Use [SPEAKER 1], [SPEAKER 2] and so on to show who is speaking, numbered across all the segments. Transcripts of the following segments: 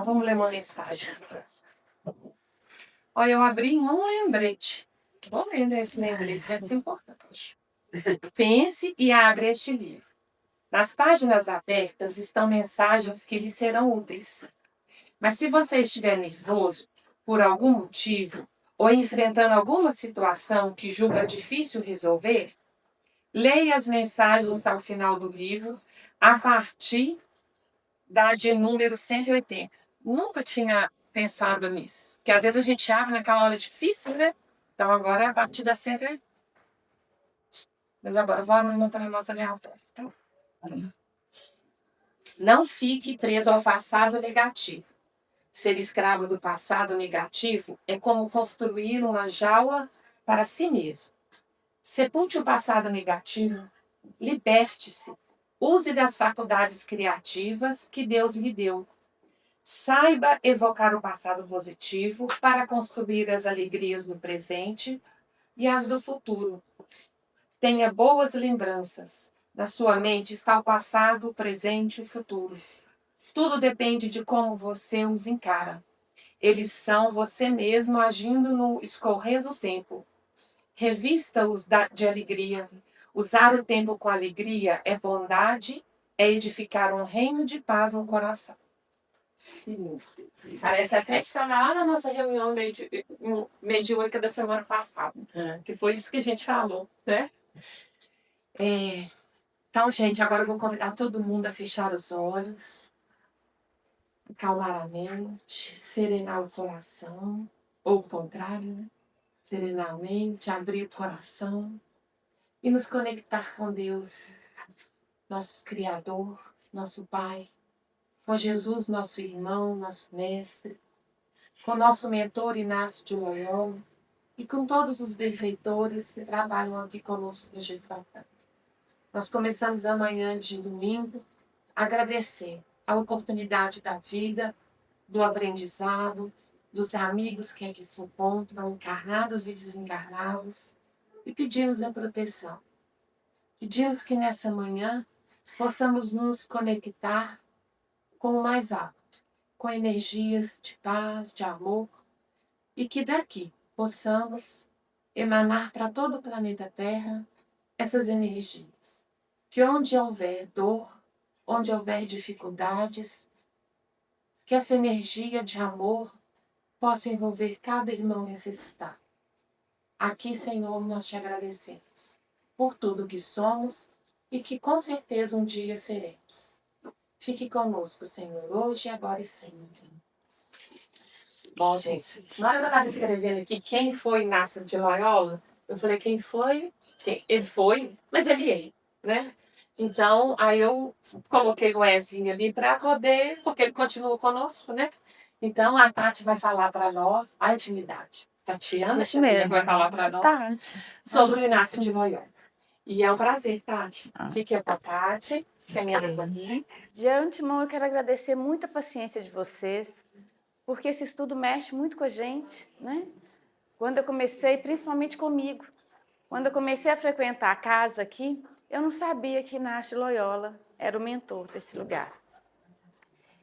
[SPEAKER 1] vamos ler uma mensagem. Olha, eu abri um lembrete. Vou lendo esse lembrete, é importante. Pense e abre este livro. Nas páginas abertas estão mensagens que lhe serão úteis. Mas se você estiver nervoso, por algum motivo, ou enfrentando alguma situação que julga difícil resolver, leia as mensagens ao final do livro, a partir da de número 180. Nunca tinha pensado nisso. Porque às vezes a gente abre naquela hora difícil, né? Então agora é a partir da 180. Mas agora vamos montar a nossa real. Então, não fique preso ao passado negativo. Ser escravo do passado negativo é como construir uma jaula para si mesmo. Sepulte o passado negativo, liberte-se, use das faculdades criativas que Deus lhe deu. Saiba evocar o passado positivo para construir as alegrias do presente e as do futuro. Tenha boas lembranças. Na sua mente está o passado, o presente e o futuro. Tudo depende de como você os encara. Eles são você mesmo agindo no escorrer do tempo. Revista-os de alegria. Usar o tempo com alegria é bondade, é edificar um reino de paz no coração. Parece até que está lá na nossa reunião mediúnica da semana passada. Que foi isso que a gente falou, né? Então, gente, agora eu vou convidar todo mundo a fechar os olhos, acalmar a mente, serenar o coração, ou o contrário, né? Serenar a mente, abrir o coração e nos conectar com Deus, nosso Criador, nosso Pai, com Jesus, nosso irmão, nosso mestre, com nosso mentor Inácio de Loyola e com todos os benfeitores que trabalham aqui conosco no Gifratã. Nós começamos amanhã de domingo a agradecer a oportunidade da vida, do aprendizado, dos amigos que aqui se encontram, encarnados e desencarnados, e pedimos a proteção. Pedimos que nessa manhã possamos nos conectar com o mais alto, com energias de paz, de amor, e que daqui possamos emanar para todo o planeta Terra essas energias. Que onde houver dor, onde houver dificuldades, que essa energia de amor possa envolver cada irmão necessitado. Aqui, Senhor, nós te agradecemos por tudo que somos e que com certeza um dia seremos. Fique conosco, Senhor, hoje, agora e sempre. Bom, gente, na hora que eu estava escrevendo aqui quem foi Inácio de Loyola, eu falei quem foi? Ele foi, mas ele, né? Então, aí eu coloquei o Ezinho ali para poder, porque ele continua conosco, né? Então, a Tati vai falar para nós a intimidade. Tatiana vai falar para nós sobre o Inácio de Loyola. E é um prazer, Tati. Fique com a Tati.
[SPEAKER 2] De antemão, eu quero agradecer muito a paciência de vocês, porque esse estudo mexe muito com a gente, né? Quando eu comecei, principalmente comigo, quando eu comecei a frequentar a casa aqui, eu não sabia que Inácio Loyola era o mentor desse lugar.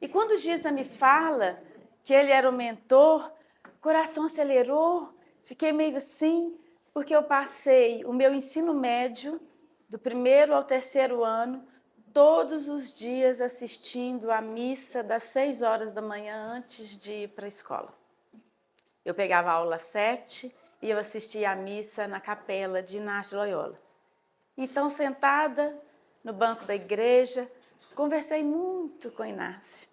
[SPEAKER 2] E quando o Giza me fala que ele era o mentor, o coração acelerou, fiquei meio assim, porque eu passei o meu ensino médio, do 1º ao 3º ano, todos os dias assistindo à missa das 6 horas da manhã antes de ir para a escola. Eu pegava a aula às 7 e eu assistia à missa na capela de Inácio Loyola. Então, sentada no banco da igreja, conversei muito com Inácio.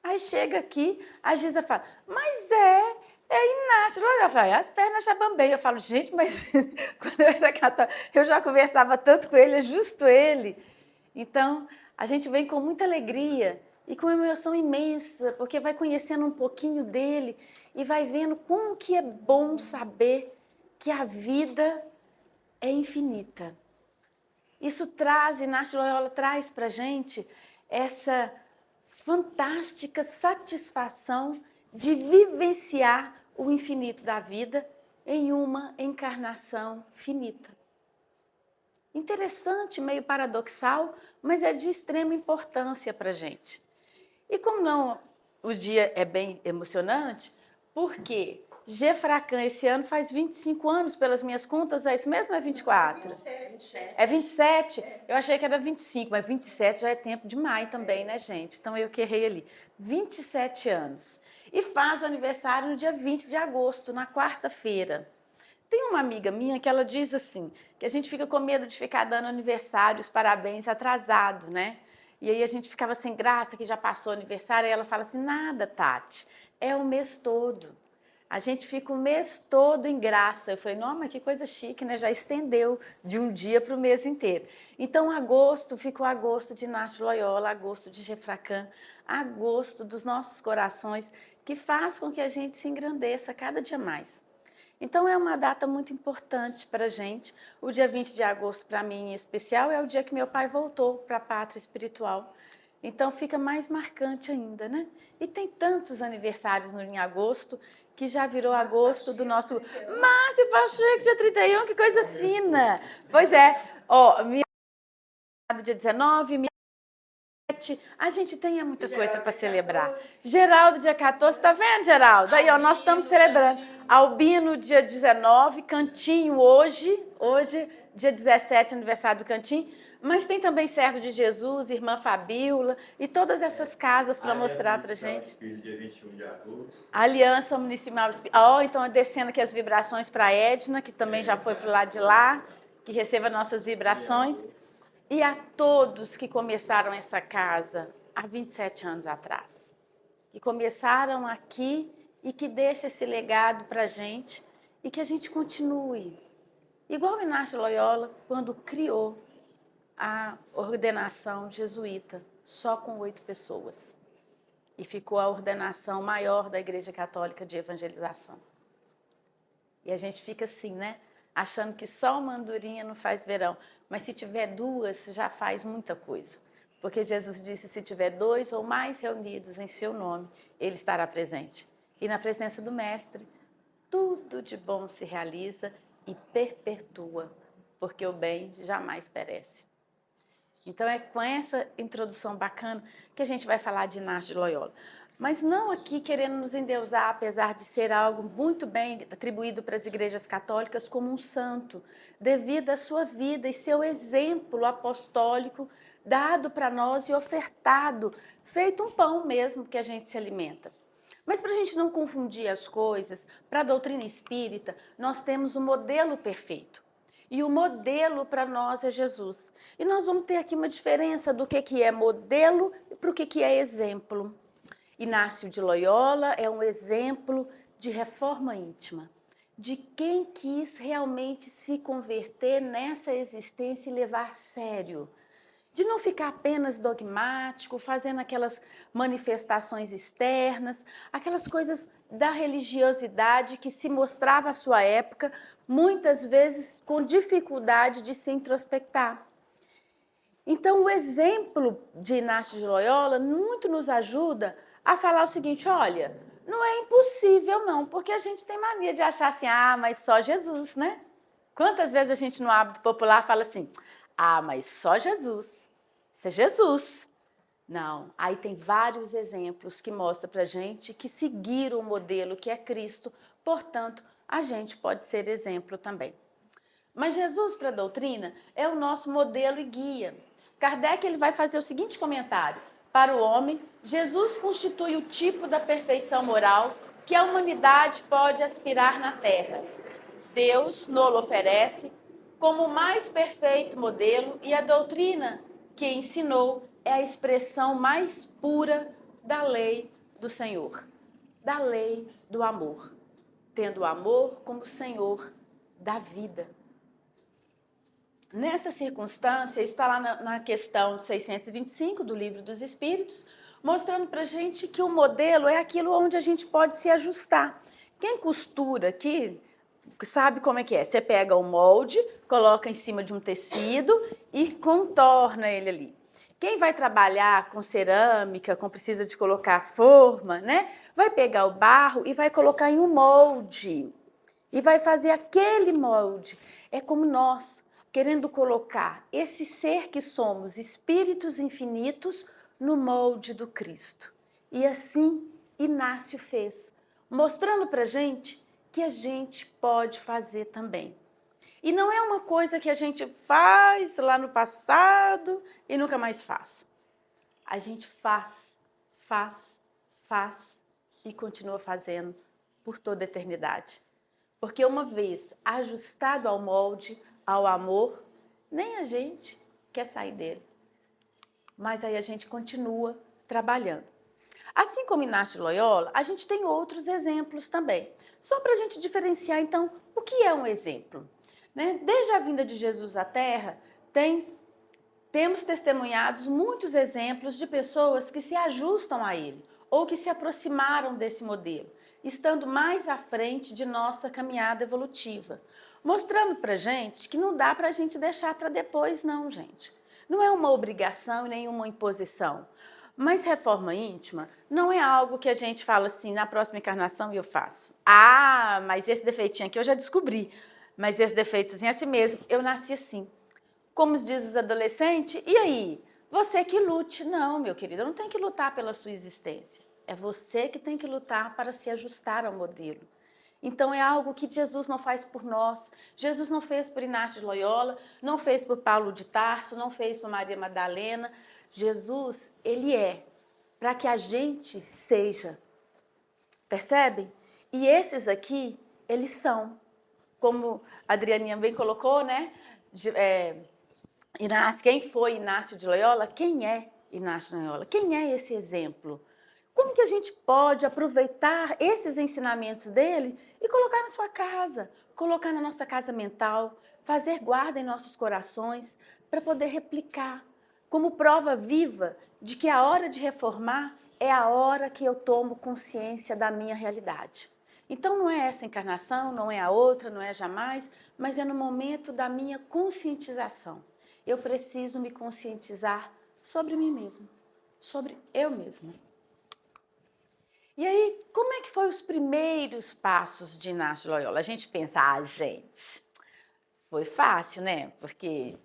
[SPEAKER 2] Aí chega aqui, a Giza fala, mas é Inácio Loyola. Eu falo, as pernas já bambei. Eu falo, gente, mas quando eu era católica, eu já conversava tanto com ele, é justo ele. Então, a gente vem com muita alegria e com uma emoção imensa, porque vai conhecendo um pouquinho dele e vai vendo como que é bom saber que a vida é infinita. Isso traz, Inácio Loyola traz para a gente essa fantástica satisfação de vivenciar o infinito da vida em uma encarnação finita. Interessante, meio paradoxal, mas é de extrema importância para a gente. E como não o dia é bem emocionante, porque Gefracã esse ano faz 25 anos, pelas minhas contas, é isso mesmo ou é 24? É 27? Eu achei que era 25, mas 27 já é tempo demais também, né, gente? Então eu que errei ali. 27 anos. E faz o aniversário no dia 20 de agosto, na quarta-feira. Tem uma amiga minha que ela diz assim, que a gente fica com medo de ficar dando aniversários, parabéns atrasado, né? E aí a gente ficava sem graça, que já passou o aniversário, e ela fala assim, nada, Tati, é o mês todo. A gente fica o mês todo em graça. Eu falei, não, mas que coisa chique, né? Já estendeu de um dia para o mês inteiro. Então, agosto, fica o agosto de Inácio Loyola, agosto de Gefracã, agosto dos nossos corações, que faz com que a gente se engrandeça cada dia mais. Então, é uma data muito importante para a gente. O dia 20 de agosto, para mim, em especial, é o dia que meu pai voltou para a pátria espiritual. Então, fica mais marcante ainda, né? E tem tantos aniversários em agosto, que já virou agosto do nosso... Márcio Pacheco, dia 31, que coisa fina! Pois é, ó, minha dia 19, minha... A gente tem muita coisa para celebrar. Geraldo, dia 14, tá vendo, Geraldo? Aí, ó, nós estamos celebrando. Albino, dia 19, Cantinho hoje, dia 17, aniversário do Cantinho. Mas tem também Servo de Jesus, Irmã Fabíola e todas essas casas para mostrar para gente.
[SPEAKER 3] Dia 21 de agosto.
[SPEAKER 2] Aliança Municipal Espírita. Ó, então descendo aqui as vibrações para a Edna, que também já foi para o lado de lá, que receba nossas vibrações. E a todos que começaram essa casa há 27 anos atrás. Que começaram aqui e que deixa esse legado para a gente e que a gente continue. Igual o Inácio Loyola, quando criou a ordenação jesuíta, só com 8 pessoas. E ficou a ordenação maior da Igreja Católica de Evangelização. E a gente fica assim, né? Achando que só uma andorinha não faz verão. Mas se tiver 2, já faz muita coisa. Porque Jesus disse, se tiver 2 ou mais reunidos em seu nome, ele estará presente. E na presença do Mestre, tudo de bom se realiza e perpetua, porque o bem jamais perece. Então é com essa introdução bacana que a gente vai falar de Inácio de Loyola. Mas não aqui querendo nos endeusar, apesar de ser algo muito bem atribuído para as igrejas católicas como um santo, devido à sua vida e seu exemplo apostólico dado para nós e ofertado, feito um pão mesmo que a gente se alimenta. Mas para a gente não confundir as coisas, para a doutrina espírita, nós temos o modelo perfeito. E o modelo para nós é Jesus. E nós vamos ter aqui uma diferença do que é modelo e para o que é exemplo. Inácio de Loyola é um exemplo de reforma íntima, de quem quis realmente se converter nessa existência e levar a sério. De não ficar apenas dogmático, fazendo aquelas manifestações externas, aquelas coisas da religiosidade que se mostrava à sua época, muitas vezes com dificuldade de se introspectar. Então, o exemplo de Inácio de Loyola muito nos ajuda a falar o seguinte, olha, não é impossível não, porque a gente tem mania de achar assim, mas só Jesus, né? Quantas vezes a gente no hábito popular fala assim, mas só Jesus. Isso é Jesus. Não, aí tem vários exemplos que mostram para a gente que seguiram o modelo que é Cristo, portanto, a gente pode ser exemplo também. Mas Jesus para a doutrina é o nosso modelo e guia. Kardec ele vai fazer o seguinte comentário. Para o homem, Jesus constitui o tipo da perfeição moral que a humanidade pode aspirar na Terra. Deus nos oferece como o mais perfeito modelo e a doutrina que ensinou é a expressão mais pura da lei do Senhor, da lei do amor, tendo o amor como Senhor da vida. Nessa circunstância, isso está lá na questão 625 do Livro dos Espíritos, mostrando para a gente que o modelo é aquilo onde a gente pode se ajustar. Quem costura aqui sabe como é que é. Você pega o molde, coloca em cima de um tecido e contorna ele ali. Quem vai trabalhar com cerâmica, precisa de colocar forma, né? Vai pegar o barro e vai colocar em um molde. E vai fazer aquele molde. É como nós, querendo colocar esse ser que somos, espíritos infinitos, no molde do Cristo. E assim Inácio fez, mostrando para a gente que a gente pode fazer também. E não é uma coisa que a gente faz lá no passado e nunca mais faz. A gente faz e continua fazendo por toda a eternidade. Porque uma vez ajustado ao molde, ao amor, nem a gente quer sair dele. Mas aí a gente continua trabalhando. Assim como Inácio de Loyola, a gente tem outros exemplos também. Só para a gente diferenciar, então, o que é um exemplo? Né? Desde a vinda de Jesus à Terra, temos testemunhados muitos exemplos de pessoas que se ajustam a ele ou que se aproximaram desse modelo, estando mais à frente de nossa caminhada evolutiva, mostrando para gente que não dá para a gente deixar para depois, não, gente. Não é uma obrigação e nenhuma imposição. Mas reforma íntima não é algo que a gente fala assim, na próxima encarnação eu faço. Ah, mas esse defeitinho aqui eu já descobri. Mas esse defeitozinho é assim mesmo, eu nasci assim. Como diz os adolescentes, e aí? Você que lute. Não, meu querido, não tem que lutar pela sua existência. É você que tem que lutar para se ajustar ao modelo. Então é algo que Jesus não faz por nós. Jesus não fez por Inácio de Loyola, não fez por Paulo de Tarso, não fez por Maria Madalena. Jesus, ele é para que a gente seja. Percebem? E esses aqui, eles são, como a Adrianinha bem colocou, né? Inácio, quem foi Inácio de Loyola? Quem é Inácio de Loyola? Quem é esse exemplo? Como que a gente pode aproveitar esses ensinamentos dele e colocar na sua casa, colocar na nossa casa mental, fazer guarda em nossos corações, para poder replicar, como prova viva de que a hora de reformar é a hora que eu tomo consciência da minha realidade. Então não é essa encarnação, não é a outra, não é jamais, mas é no momento da minha conscientização. Eu preciso me conscientizar sobre mim mesmo, sobre eu mesma. E aí, como é que foram os primeiros passos de Inácio de Loyola? A gente pensa, gente, foi fácil, né? Porque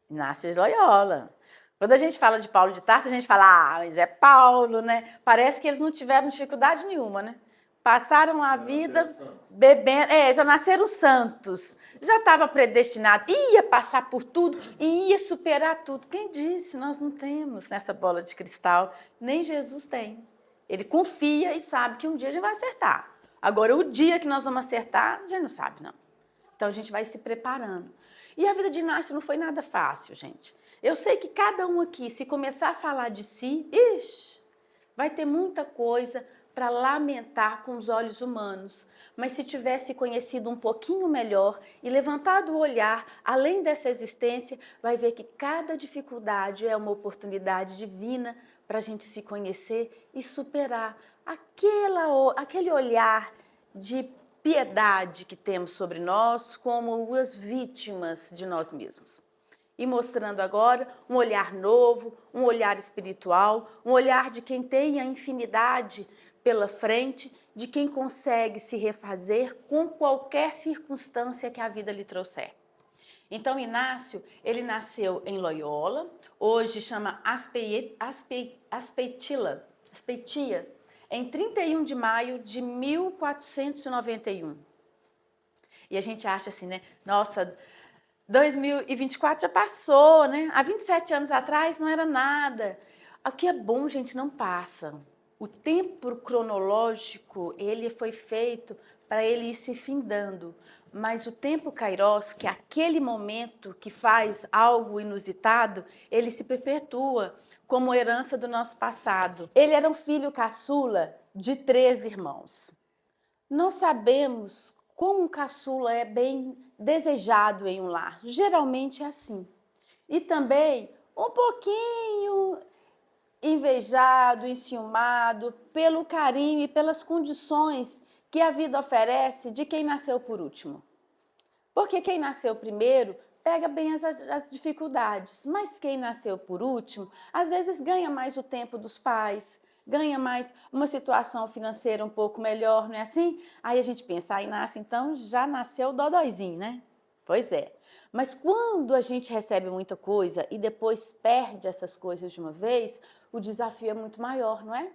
[SPEAKER 2] Inácio de Loyola. Quando a gente fala de Paulo de Tarso, a gente fala, mas é Paulo, né? Parece que eles não tiveram dificuldade nenhuma, né? Passaram a vida bebendo, já nasceram santos, já estava predestinado, ia passar por tudo, ia superar tudo. Quem disse? Nós não temos nessa bola de cristal, nem Jesus tem. Ele confia e sabe que um dia a gente vai acertar. Agora, o dia que nós vamos acertar, a gente não sabe, não. Então, a gente vai se preparando. E a vida de Inácio não foi nada fácil, gente. Eu sei que cada um aqui, se começar a falar de si, vai ter muita coisa para lamentar com os olhos humanos. Mas se tivesse conhecido um pouquinho melhor e levantado o olhar além dessa existência, vai ver que cada dificuldade é uma oportunidade divina para a gente se conhecer e superar aquele olhar de piedade que temos sobre nós como as vítimas de nós mesmos. E mostrando agora um olhar novo, um olhar espiritual, um olhar de quem tem a infinidade pela frente, de quem consegue se refazer com qualquer circunstância que a vida lhe trouxer. Então, Inácio, ele nasceu em Loyola, hoje chama Aspeitia, em 31 de maio de 1491. E a gente acha assim, né? Nossa, 2024 já passou, né? Há 27 anos atrás não era nada. O que é bom, gente, não passa. O tempo cronológico, ele foi feito para ele ir se findando. Mas o tempo kairos, que é aquele momento que faz algo inusitado, ele se perpetua como herança do nosso passado. Ele era um filho caçula de 3 irmãos. Nós sabemos como um caçula é bem desejado em um lar. Geralmente é assim. E também um pouquinho invejado, enciumado pelo carinho e pelas condições que a vida oferece de quem nasceu por último. Porque quem nasceu primeiro pega bem as dificuldades, mas quem nasceu por último, às vezes ganha mais o tempo dos pais, ganha mais uma situação financeira um pouco melhor, não é assim? Aí a gente pensa, Inácio, então já nasceu dodóizinho, né? Pois é. Mas quando a gente recebe muita coisa e depois perde essas coisas de uma vez, o desafio é muito maior, não é?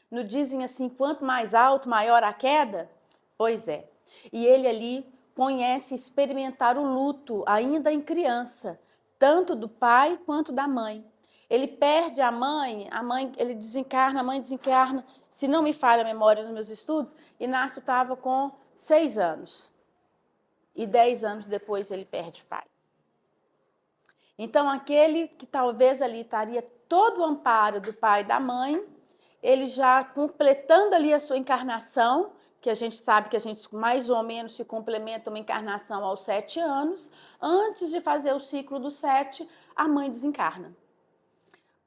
[SPEAKER 2] Não dizem assim, quanto mais alto, maior a queda? Pois é. E ele ali conhece experimentar o luto ainda em criança, tanto do pai quanto da mãe. Ele perde a mãe, ele desencarna, a mãe desencarna. Se não me falha a memória nos meus estudos, Inácio estava com 6 anos. E 10 anos depois ele perde o pai. Então, aquele que talvez ali estaria todo o amparo do pai e da mãe, ele já completando ali a sua encarnação, que a gente sabe que a gente mais ou menos se complementa uma encarnação aos 7 anos, antes de fazer o ciclo dos 7, a mãe desencarna.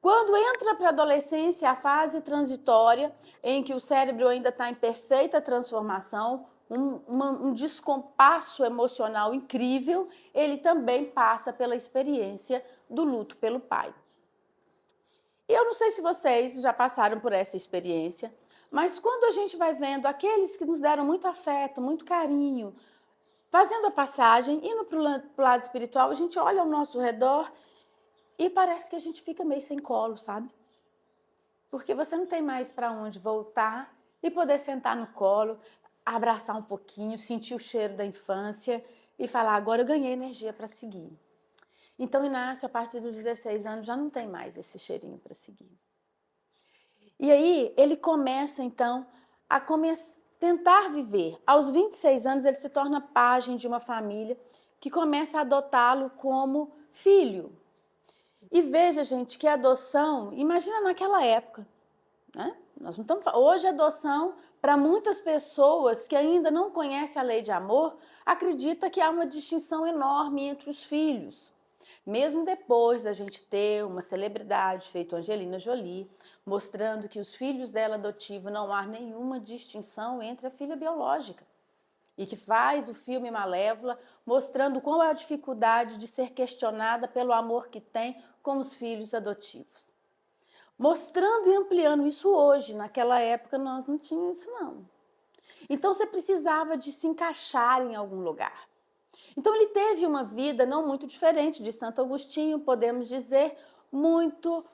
[SPEAKER 2] Quando entra para a adolescência, a fase transitória, em que o cérebro ainda está em perfeita transformação, um descompasso emocional incrível, ele também passa pela experiência do luto pelo pai. E eu não sei se vocês já passaram por essa experiência, mas quando a gente vai vendo aqueles que nos deram muito afeto, muito carinho, fazendo a passagem, indo para o lado espiritual, a gente olha ao nosso redor e parece que a gente fica meio sem colo, sabe? Porque você não tem mais para onde voltar e poder sentar no colo, abraçar um pouquinho, sentir o cheiro da infância e falar, agora eu ganhei energia para seguir. Então, Inácio, a partir dos 16 anos, já não tem mais esse cheirinho para seguir. E aí, ele começa, então, a tentar viver. Aos 26 anos, ele se torna pajem de uma família que começa a adotá-lo como filho. E veja, gente, que a adoção, imagina naquela época, né? Nós não estamos, hoje a adoção, para muitas pessoas que ainda não conhecem a lei de amor, acredita que há uma distinção enorme entre os filhos. Mesmo depois da gente ter uma celebridade, feito Angelina Jolie, mostrando que os filhos dela adotiva não há nenhuma distinção entre a filha biológica. E que faz o filme Malévola, mostrando qual é a dificuldade de ser questionada pelo amor que tem com os filhos adotivos. Mostrando e ampliando isso hoje, naquela época nós não tínhamos isso não. Então você precisava de se encaixar em algum lugar. Então ele teve uma vida não muito diferente de Santo Agostinho, podemos dizer, muito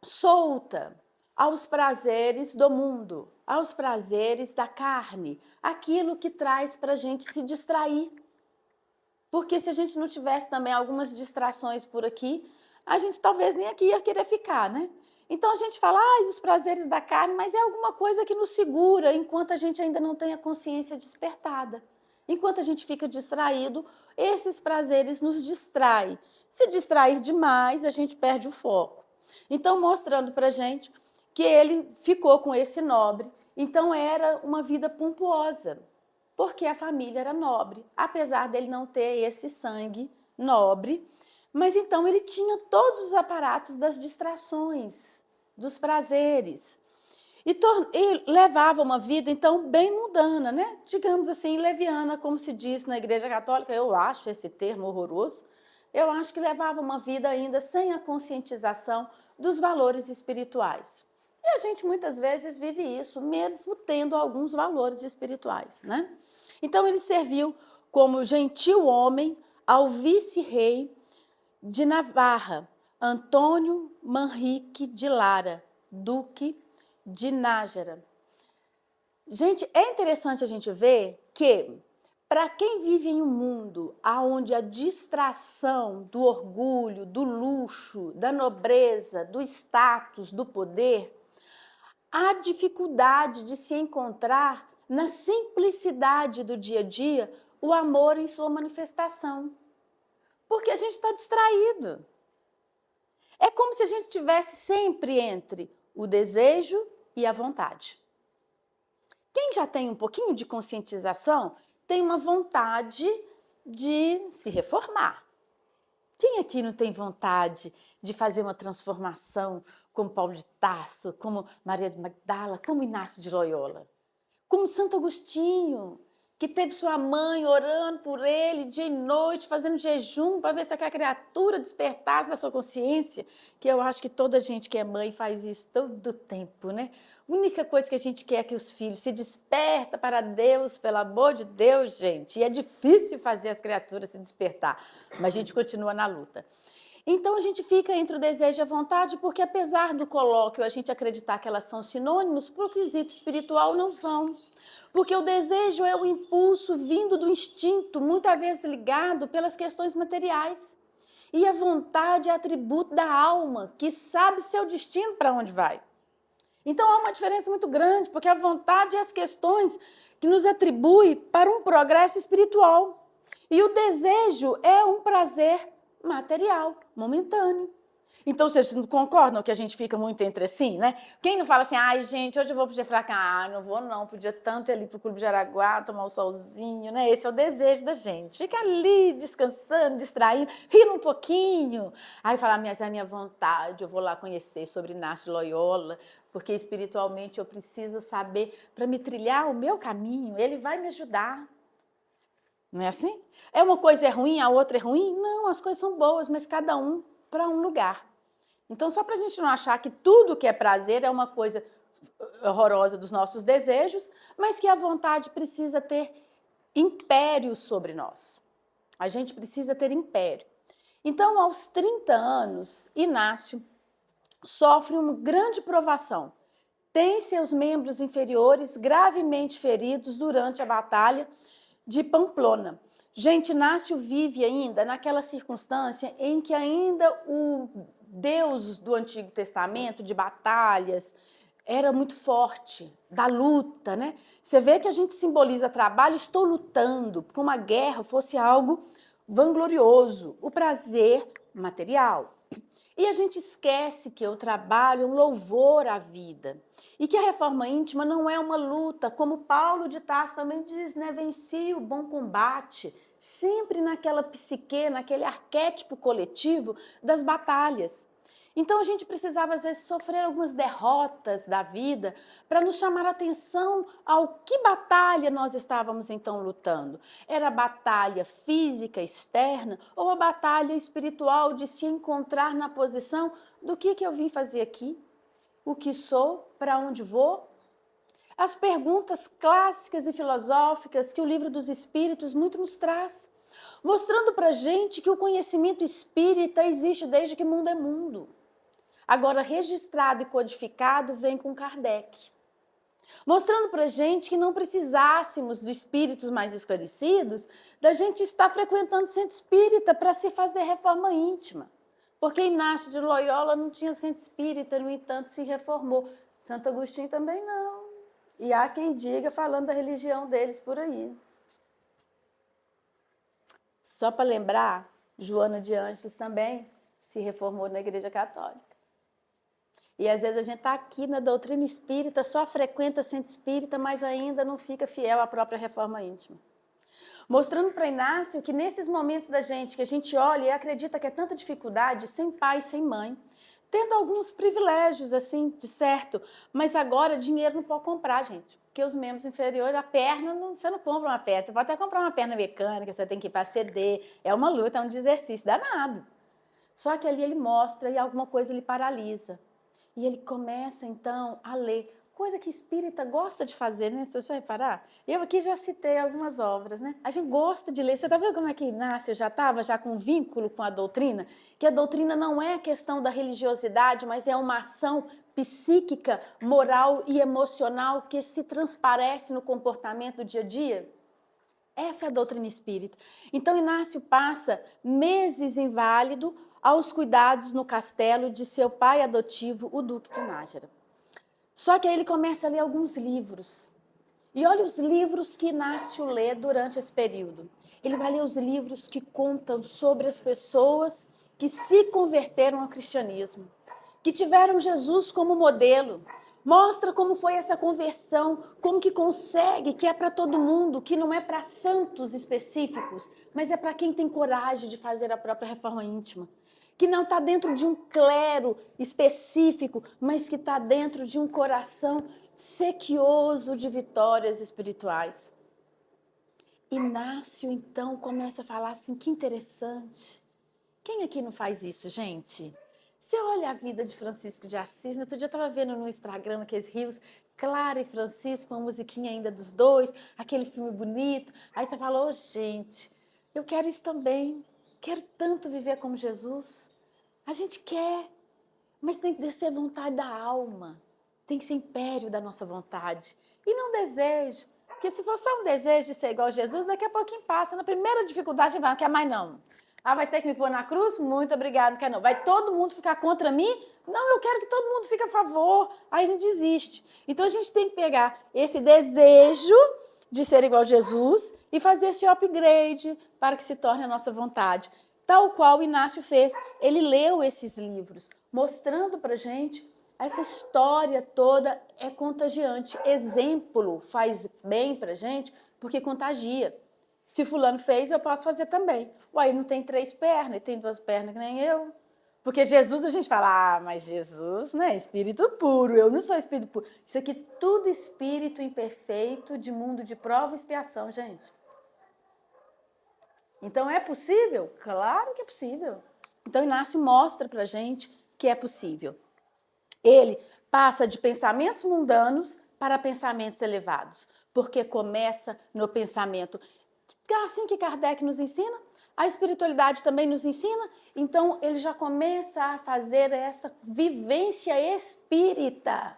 [SPEAKER 2] solta aos prazeres do mundo, aos prazeres da carne, aquilo que traz para a gente se distrair. Porque se a gente não tivesse também algumas distrações por aqui, a gente talvez nem aqui ia querer ficar, né? Então a gente fala, os prazeres da carne, mas é alguma coisa que nos segura enquanto a gente ainda não tem a consciência despertada. Enquanto a gente fica distraído, esses prazeres nos distraem. Se distrair demais, a gente perde o foco. Então, mostrando para a gente que ele ficou com esse nobre, então era uma vida pomposa, porque a família era nobre, apesar dele não ter esse sangue nobre, mas então ele tinha todos os aparatos das distrações, dos prazeres, e levava uma vida, então, bem mundana, né? Digamos assim, leviana, como se diz na Igreja Católica, eu acho esse termo horroroso, eu acho que levava uma vida ainda sem a conscientização dos valores espirituais. E a gente muitas vezes vive isso, mesmo tendo alguns valores espirituais, né? Então ele serviu como gentil homem ao vice-rei de Navarra, Antônio Manrique de Lara, duque de Nájera. Gente, é interessante a gente ver que, para quem vive em um mundo onde a distração do orgulho, do luxo, da nobreza, do status, do poder, há dificuldade de se encontrar na simplicidade do dia a dia o amor em sua manifestação. Porque a gente está distraído. É como se a gente estivesse sempre entre o desejo e a vontade. Quem já tem um pouquinho de conscientização tem uma vontade de se reformar. Quem aqui não tem vontade de fazer uma transformação como Paulo de Tarso, como Maria de Magdala, como Inácio de Loyola? Como Santo Agostinho, que teve sua mãe orando por ele dia e noite, fazendo jejum para ver se aquela criatura despertasse da sua consciência, que eu acho que toda gente que é mãe faz isso todo o tempo, né? A única coisa que a gente quer é que os filhos se despertem para Deus, pelo amor de Deus, gente. E é difícil fazer as criaturas se despertar, mas a gente continua na luta. Então a gente fica entre o desejo e a vontade, porque apesar do colóquio a gente acreditar que elas são sinônimos, para o quesito espiritual não são. Porque o desejo é o impulso vindo do instinto, muitas vezes ligado pelas questões materiais. E a vontade é atributo da alma, que sabe seu destino para onde vai. Então há uma diferença muito grande, porque a vontade é as questões que nos atribui para um progresso espiritual. E o desejo é um prazer material, momentâneo. Então, vocês não concordam que a gente fica muito entre assim, né? Quem não fala assim, ai, gente, hoje eu vou pro dia fraca? Ah, não vou não, podia tanto ir ali pro Clube de Araguá, tomar um solzinho, né? Esse é o desejo da gente. Fica ali, descansando, distraindo, rindo um pouquinho. Aí fala, mas é a minha vontade, eu vou lá conhecer sobre Inácio de Loyola, porque espiritualmente eu preciso saber, para me trilhar o meu caminho, ele vai me ajudar. Não é assim? É uma coisa é ruim, a outra é ruim? Não, as coisas são boas, mas cada um para um lugar. Então, só para a gente não achar que tudo que é prazer é uma coisa horrorosa dos nossos desejos, mas que a vontade precisa ter império sobre nós. A gente precisa ter império. Então, aos 30 anos, Inácio sofre uma grande provação. Tem seus membros inferiores gravemente feridos durante a batalha de Pamplona. Gente, Inácio vive ainda naquela circunstância em que ainda o Deus do Antigo Testamento, de batalhas, era muito forte, da luta, né? Você vê que a gente simboliza trabalho, estou lutando, porque uma guerra fosse algo vanglorioso, o prazer material. E a gente esquece que o trabalho é um louvor à vida. E que a reforma íntima não é uma luta, como Paulo de Tarso também diz, né? Venci o bom combate, sempre naquela psique, naquele arquétipo coletivo das batalhas. Então a gente precisava, às vezes, sofrer algumas derrotas da vida para nos chamar a atenção ao que batalha nós estávamos então lutando. Era a batalha física externa ou a batalha espiritual de se encontrar na posição do que eu vim fazer aqui? O que sou? Para onde vou? As perguntas clássicas e filosóficas que o Livro dos Espíritos muito nos traz, mostrando para a gente que o conhecimento espírita existe desde que mundo é mundo. Agora, registrado e codificado, vem com Kardec. Mostrando para a gente que não precisássemos de espíritos mais esclarecidos, da gente estar frequentando centro espírita para se fazer reforma íntima. Porque Inácio de Loyola não tinha centro espírita, no entanto, se reformou. Santo Agostinho também não. E há quem diga falando da religião deles por aí. Só para lembrar, Joana de Ângeles também se reformou na Igreja Católica. E às vezes a gente está aqui na doutrina espírita, só frequenta centro espírita, mas ainda não fica fiel à própria reforma íntima. Mostrando para Inácio que nesses momentos da gente, que a gente olha e acredita que é tanta dificuldade, sem pai, sem mãe, tendo alguns privilégios, assim, de certo, mas agora dinheiro não pode comprar, gente. Porque os membros inferiores, a perna, você não compra uma perna, você pode até comprar uma perna mecânica, você tem que ir para CD, é uma luta, é um exercício danado. Só que ali ele mostra e alguma coisa ele paralisa. E ele começa, então, a ler, coisa que espírita gosta de fazer, né? Você já reparar? Eu aqui já citei algumas obras, né? A gente gosta de ler. Você está vendo como é que Inácio já estava já com vínculo com a doutrina? Que a doutrina não é questão da religiosidade, mas é uma ação psíquica, moral e emocional que se transparece no comportamento do dia a dia. Essa é a doutrina espírita. Então, Inácio passa meses inválido aos cuidados no castelo de seu pai adotivo, o Duque de Nájera. Só que aí ele começa a ler alguns livros. E olha os livros que Inácio lê durante esse período. Ele vai ler os livros que contam sobre as pessoas que se converteram ao cristianismo, que tiveram Jesus como modelo. Mostra como foi essa conversão, como que consegue, que é para todo mundo, que não é para santos específicos, mas é para quem tem coragem de fazer a própria reforma íntima. Que não está dentro de um clero específico, mas que está dentro de um coração sequioso de vitórias espirituais. Inácio, então, começa a falar assim, que interessante. Quem aqui não faz isso, gente? Você olha a vida de Francisco de Assis, no outro dia eu estava vendo no Instagram, aqueles rios, Clara e Francisco, uma musiquinha ainda dos dois, aquele filme bonito. Aí você fala, gente, eu quero isso também. Quero tanto viver como Jesus. A gente quer, mas tem que ser vontade da alma. Tem que ser império da nossa vontade. E não desejo. Porque se for só um desejo de ser igual a Jesus, daqui a pouquinho passa. Na primeira dificuldade, a gente vai, não quer mais não. Ah, vai ter que me pôr na cruz? Muito obrigado, não quer não. Vai todo mundo ficar contra mim? Não, eu quero que todo mundo fique a favor. Aí a gente desiste. Então a gente tem que pegar esse desejo de ser igual a Jesus e fazer esse upgrade para que se torne a nossa vontade. Tal qual o Inácio fez. Ele leu esses livros, mostrando para a gente essa história toda é contagiante. Exemplo faz bem para a gente porque contagia. Se fulano fez, eu posso fazer também. Uai, não tem 3 pernas, e tem 2 pernas que nem eu. Porque Jesus, a gente fala, mas Jesus, né, espírito puro, eu não sou espírito puro. Isso aqui tudo espírito imperfeito de mundo de prova e expiação, gente. Então é possível? Claro que é possível. Então Inácio mostra pra gente que é possível. Ele passa de pensamentos mundanos para pensamentos elevados, porque começa no pensamento. Assim que Kardec nos ensina, a espiritualidade também nos ensina, então ele já começa a fazer essa vivência espírita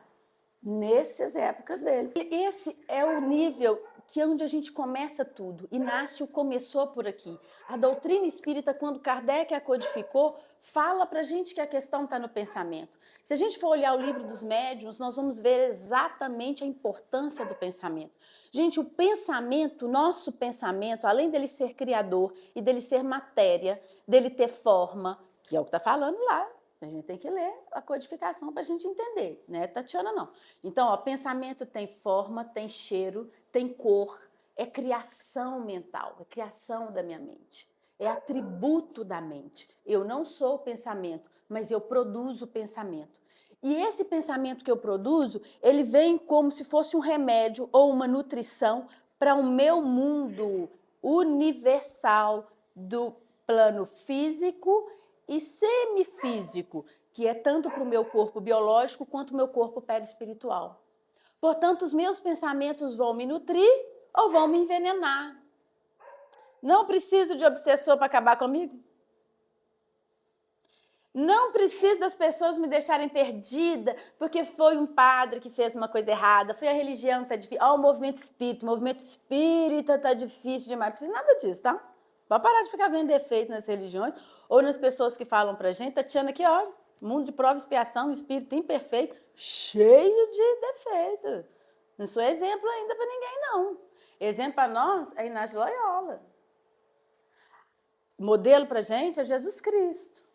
[SPEAKER 2] nessas épocas dele. Esse é o nível que é onde a gente começa tudo. Inácio começou por aqui. A doutrina espírita, quando Kardec a codificou, fala pra gente que a questão está no pensamento. Se a gente for olhar o livro dos médiuns, nós vamos ver exatamente a importância do pensamento. Gente, o pensamento, nosso pensamento, além dele ser criador e dele ser matéria, dele ter forma, que é o que está falando lá, a gente tem que ler a codificação para a gente entender, né, Tatiana? Não. Então, ó, pensamento tem forma, tem cheiro, tem cor, é criação mental, é criação da minha mente, é atributo da mente. Eu não sou o pensamento, mas eu produzo pensamento. E esse pensamento que eu produzo, ele vem como se fosse um remédio ou uma nutrição para o meu mundo universal do plano físico e semifísico, que é tanto para o meu corpo biológico quanto o meu corpo perispiritual. Portanto, os meus pensamentos vão me nutrir ou vão me envenenar. Não preciso de obsessor para acabar comigo. Não preciso das pessoas me deixarem perdida porque foi um padre que fez uma coisa errada, foi a religião que está difícil, o movimento espírita está difícil demais. Não precisa nada disso, tá? Pode parar de ficar vendo defeito nas religiões ou nas pessoas que falam pra gente. Tatiana aqui, ó, mundo de prova e expiação, espírito imperfeito, cheio de defeito. Não sou exemplo ainda para ninguém, não. Exemplo para nós é Inácio Loyola. Modelo pra gente é Jesus Cristo.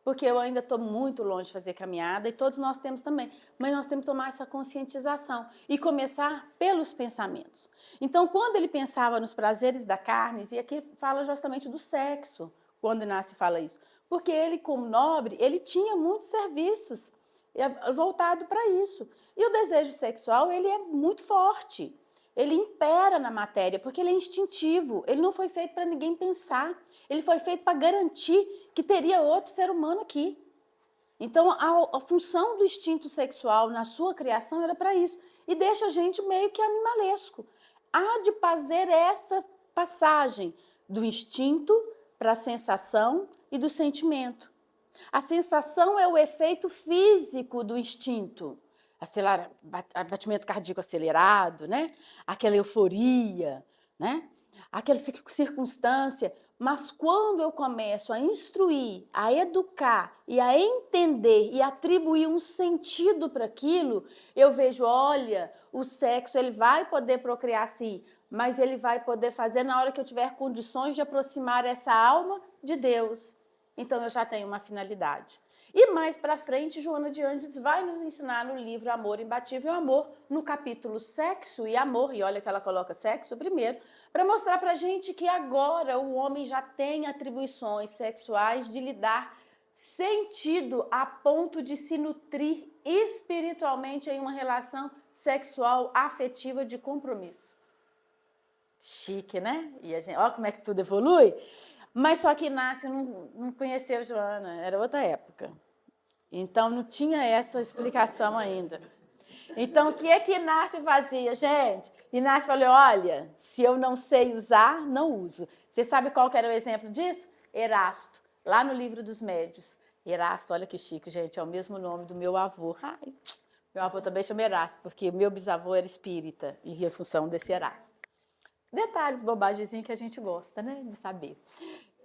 [SPEAKER 2] Porque eu ainda estou muito longe de fazer caminhada e todos nós temos também. Mas nós temos que tomar essa conscientização e começar pelos pensamentos. Então, quando ele pensava nos prazeres da carne, e aqui fala justamente do sexo, quando Inácio fala isso, porque ele, como nobre, ele tinha muitos serviços voltados para isso. E o desejo sexual, ele é muito forte. Ele impera na matéria, porque ele é instintivo. Ele não foi feito para ninguém pensar. Ele foi feito para garantir que teria outro ser humano aqui. Então, a função do instinto sexual na sua criação era para isso. E deixa a gente meio que animalesco. Há de fazer essa passagem do instinto para a sensação e do sentimento. A sensação é o efeito físico do instinto. Batimento cardíaco acelerado, né? Aquela euforia, né? Aquela circunstância. Mas quando eu começo a instruir, a educar e a entender e atribuir um sentido para aquilo, eu vejo, olha, o sexo ele vai poder procriar sim, mas ele vai poder fazer na hora que eu tiver condições de aproximar essa alma de Deus. Então eu já tenho uma finalidade. E mais para frente, Joana de Ângeles vai nos ensinar no livro Amor Imbatível Amor, no capítulo Sexo e Amor, e olha que ela coloca sexo primeiro, para mostrar para a gente que agora o homem já tem atribuições sexuais de lhe dar sentido a ponto de se nutrir espiritualmente em uma relação sexual afetiva de compromisso. Chique, né? E a gente, olha como é que tudo evolui. Mas só que Inácio não conheceu Joana, era outra época. Então não tinha essa explicação ainda. Então o que é que Inácio fazia, gente? Inácio falou, olha, se eu não sei usar, não uso. Você sabe qual que era o exemplo disso? Erasto, lá no livro dos Médiuns. Erasto, olha que chique, gente, é o mesmo nome do meu avô. Ai, meu avô também chama Erasto, porque meu bisavô era espírita, e em função desse Erasto. Detalhes, bobagemzinhos que a gente gosta, né, de saber.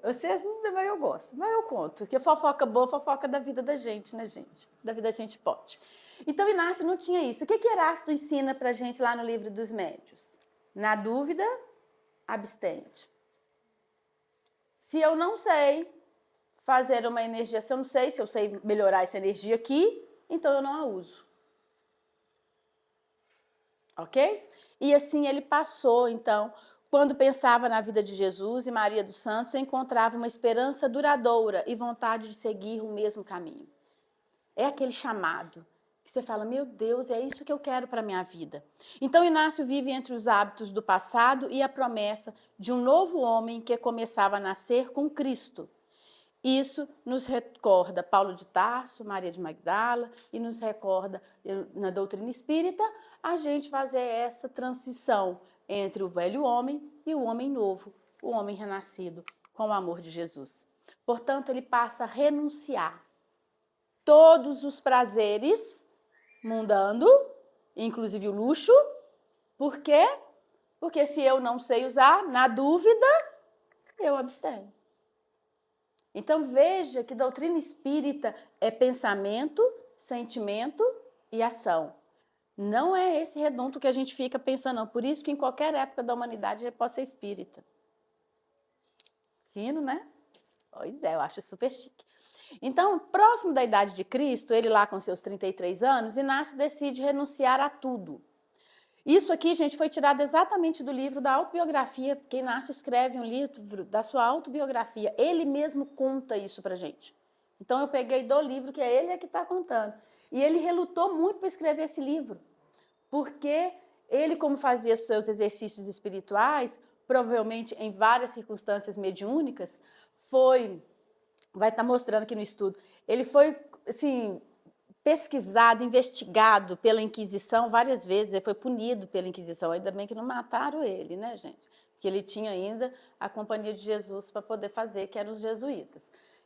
[SPEAKER 2] Vocês não, mas eu gosto, mas eu conto, porque fofoca boa, fofoca da vida da gente, né, gente? Da vida a gente pode. Então, Inácio não tinha isso. O que Erasto ensina pra gente lá no Livro dos Médios? Na dúvida, abstente. Se eu não sei fazer uma energia, se eu não sei se eu sei melhorar essa energia aqui, então eu não a uso. Ok? E assim ele passou, então, quando pensava na vida de Jesus e Maria dos Santos, encontrava uma esperança duradoura e vontade de seguir o mesmo caminho. É aquele chamado que você fala, meu Deus, é isso que eu quero para a minha vida. Então, Inácio vive entre os hábitos do passado e a promessa de um novo homem que começava a nascer com Cristo. Isso nos recorda Paulo de Tarso, Maria de Magdala, e nos recorda, na doutrina espírita, a gente fazer essa transição entre o velho homem e o homem novo, o homem renascido com o amor de Jesus. Portanto, ele passa a renunciar todos os prazeres mundando, inclusive o luxo. Por quê? Porque se eu não sei usar, na dúvida, eu abstenho. Então veja que doutrina espírita é pensamento, sentimento e ação. Não é esse redondo que a gente fica pensando, não. Por isso que em qualquer época da humanidade ele pode ser espírita. Fino, né? Pois é, eu acho super chique. Então, próximo da idade de Cristo, ele lá com seus 33 anos, Inácio decide renunciar a tudo. Isso aqui, gente, foi tirado exatamente do livro da autobiografia, porque Inácio escreve um livro da sua autobiografia. Ele mesmo conta isso pra gente. Então, eu peguei do livro, que é ele que está contando. E ele relutou muito para escrever esse livro, porque ele, como fazia seus exercícios espirituais, provavelmente em várias circunstâncias mediúnicas, vai estar mostrando aqui no estudo, ele foi, assim, pesquisado, investigado pela Inquisição várias vezes, ele foi punido pela Inquisição, ainda bem que não mataram ele, né, gente? Porque ele tinha ainda a Companhia de Jesus para poder fazer, que eram os jesuítas.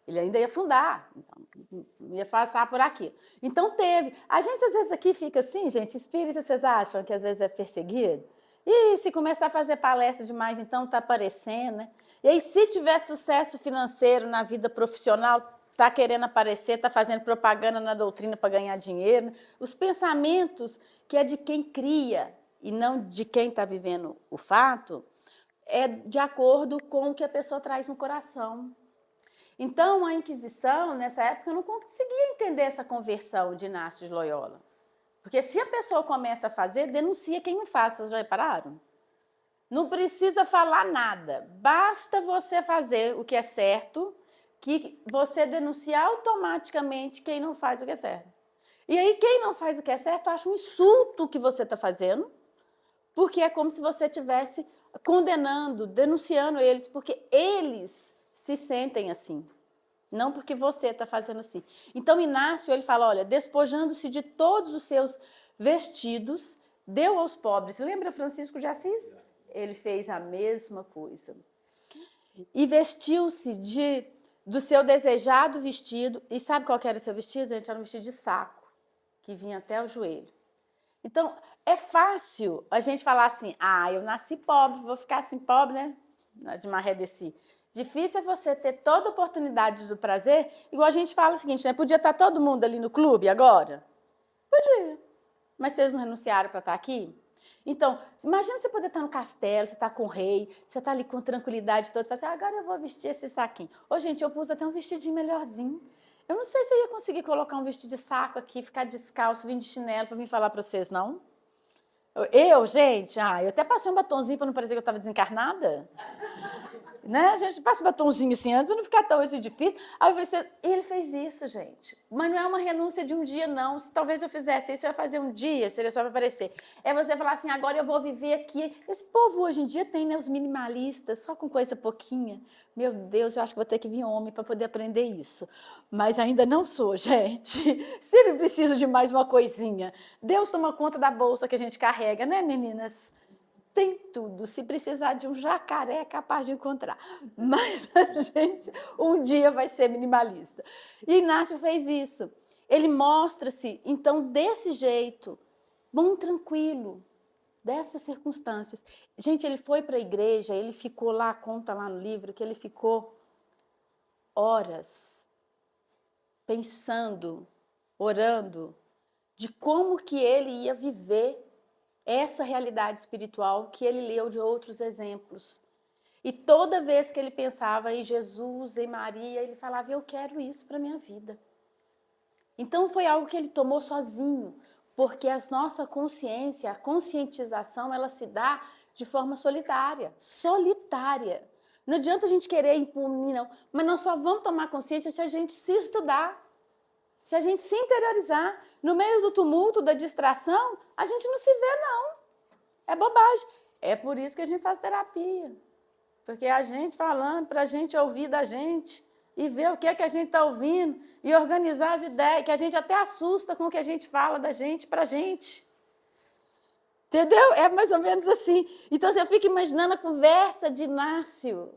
[SPEAKER 2] Ele ainda ia fundar, então, ia passar por aqui. Então teve. A gente às vezes aqui fica assim, gente, espírita, vocês acham que às vezes é perseguido? E se começar a fazer palestra demais, então tá aparecendo, né? E aí, se tiver sucesso financeiro na vida profissional, está querendo aparecer, está fazendo propaganda na doutrina para ganhar dinheiro. Os pensamentos que é de quem cria e não de quem está vivendo o fato, é de acordo com o que a pessoa traz no coração. Então, a Inquisição, nessa época, não conseguia entender essa conversão de Inácio de Loyola. Porque se a pessoa começa a fazer, denuncia quem não faz, vocês já repararam? Não precisa falar nada, basta você fazer o que é certo, que você denuncia automaticamente quem não faz o que é certo. E aí, quem não faz o que é certo, acha um insulto o que você está fazendo, porque é como se você estivesse condenando, denunciando eles, porque eles se sentem assim, não porque você está fazendo assim. Então, Inácio, ele fala, olha, despojando-se de todos os seus vestidos, deu aos pobres. Lembra Francisco de Assis? Ele fez a mesma coisa. E vestiu-se do seu desejado vestido. E sabe qual que era o seu vestido? Gente, era um vestido de saco, que vinha até o joelho. Então, é fácil a gente falar assim, eu nasci pobre, vou ficar assim pobre, né? De maré desci. Difícil é você ter toda a oportunidade do prazer, igual a gente fala o seguinte, né? Podia estar todo mundo ali no clube agora? Podia. Mas vocês não renunciaram para estar aqui? Então, imagina você poder estar no castelo, você está com o rei, você está ali com tranquilidade toda, você fala assim, agora eu vou vestir esse saquinho. Ô, gente, eu pus até um vestidinho melhorzinho. Eu não sei se eu ia conseguir colocar um vestido de saco aqui, ficar descalço, vir de chinelo para vir falar para vocês, não? Gente, eu até passei um batonzinho para não parecer que eu estava desencarnada. Né? A gente passa um batonzinho assim, para não ficar tão difícil. Aí eu falei assim, ele fez isso, gente. Mas não é uma renúncia de um dia, não. Se talvez eu fizesse isso, eu ia fazer um dia, seria só para aparecer. É você falar assim, agora eu vou viver aqui. Esse povo hoje em dia tem, né, os minimalistas, só com coisa pouquinha. Meu Deus, eu acho que vou ter que vir homem para poder aprender isso. Mas ainda não sou, gente. Sempre preciso de mais uma coisinha. Deus toma conta da bolsa que a gente carrega, né, meninas? tem tudo. Se precisar de um jacaré, é capaz de encontrar. Mas a gente um dia vai ser minimalista. E Inácio fez isso. Ele mostra-se, então, desse jeito, bom, tranquilo, dessas circunstâncias. Gente, ele foi para a igreja, ele ficou lá, conta lá no livro, que ele ficou horas pensando, orando, de como que ele ia viver essa realidade espiritual que ele leu de outros exemplos. E toda vez que ele pensava em Jesus, em Maria, ele falava, eu quero isso para a minha vida. Então foi algo que ele tomou sozinho, porque a nossa consciência, a conscientização, ela se dá de forma solitária. Solitária. Não adianta a gente querer imprimir, não. Mas nós só vamos tomar consciência se a gente se estudar. Se a gente se interiorizar. No meio do tumulto, da distração, a gente não se vê, não. É bobagem. É por isso que a gente faz terapia. Porque a gente falando para a gente ouvir da gente e ver o que é que a gente está ouvindo e organizar as ideias, que a gente até assusta com o que a gente fala da gente para a gente. Entendeu? É mais ou menos assim. Então, eu fico imaginando a conversa de Inácio.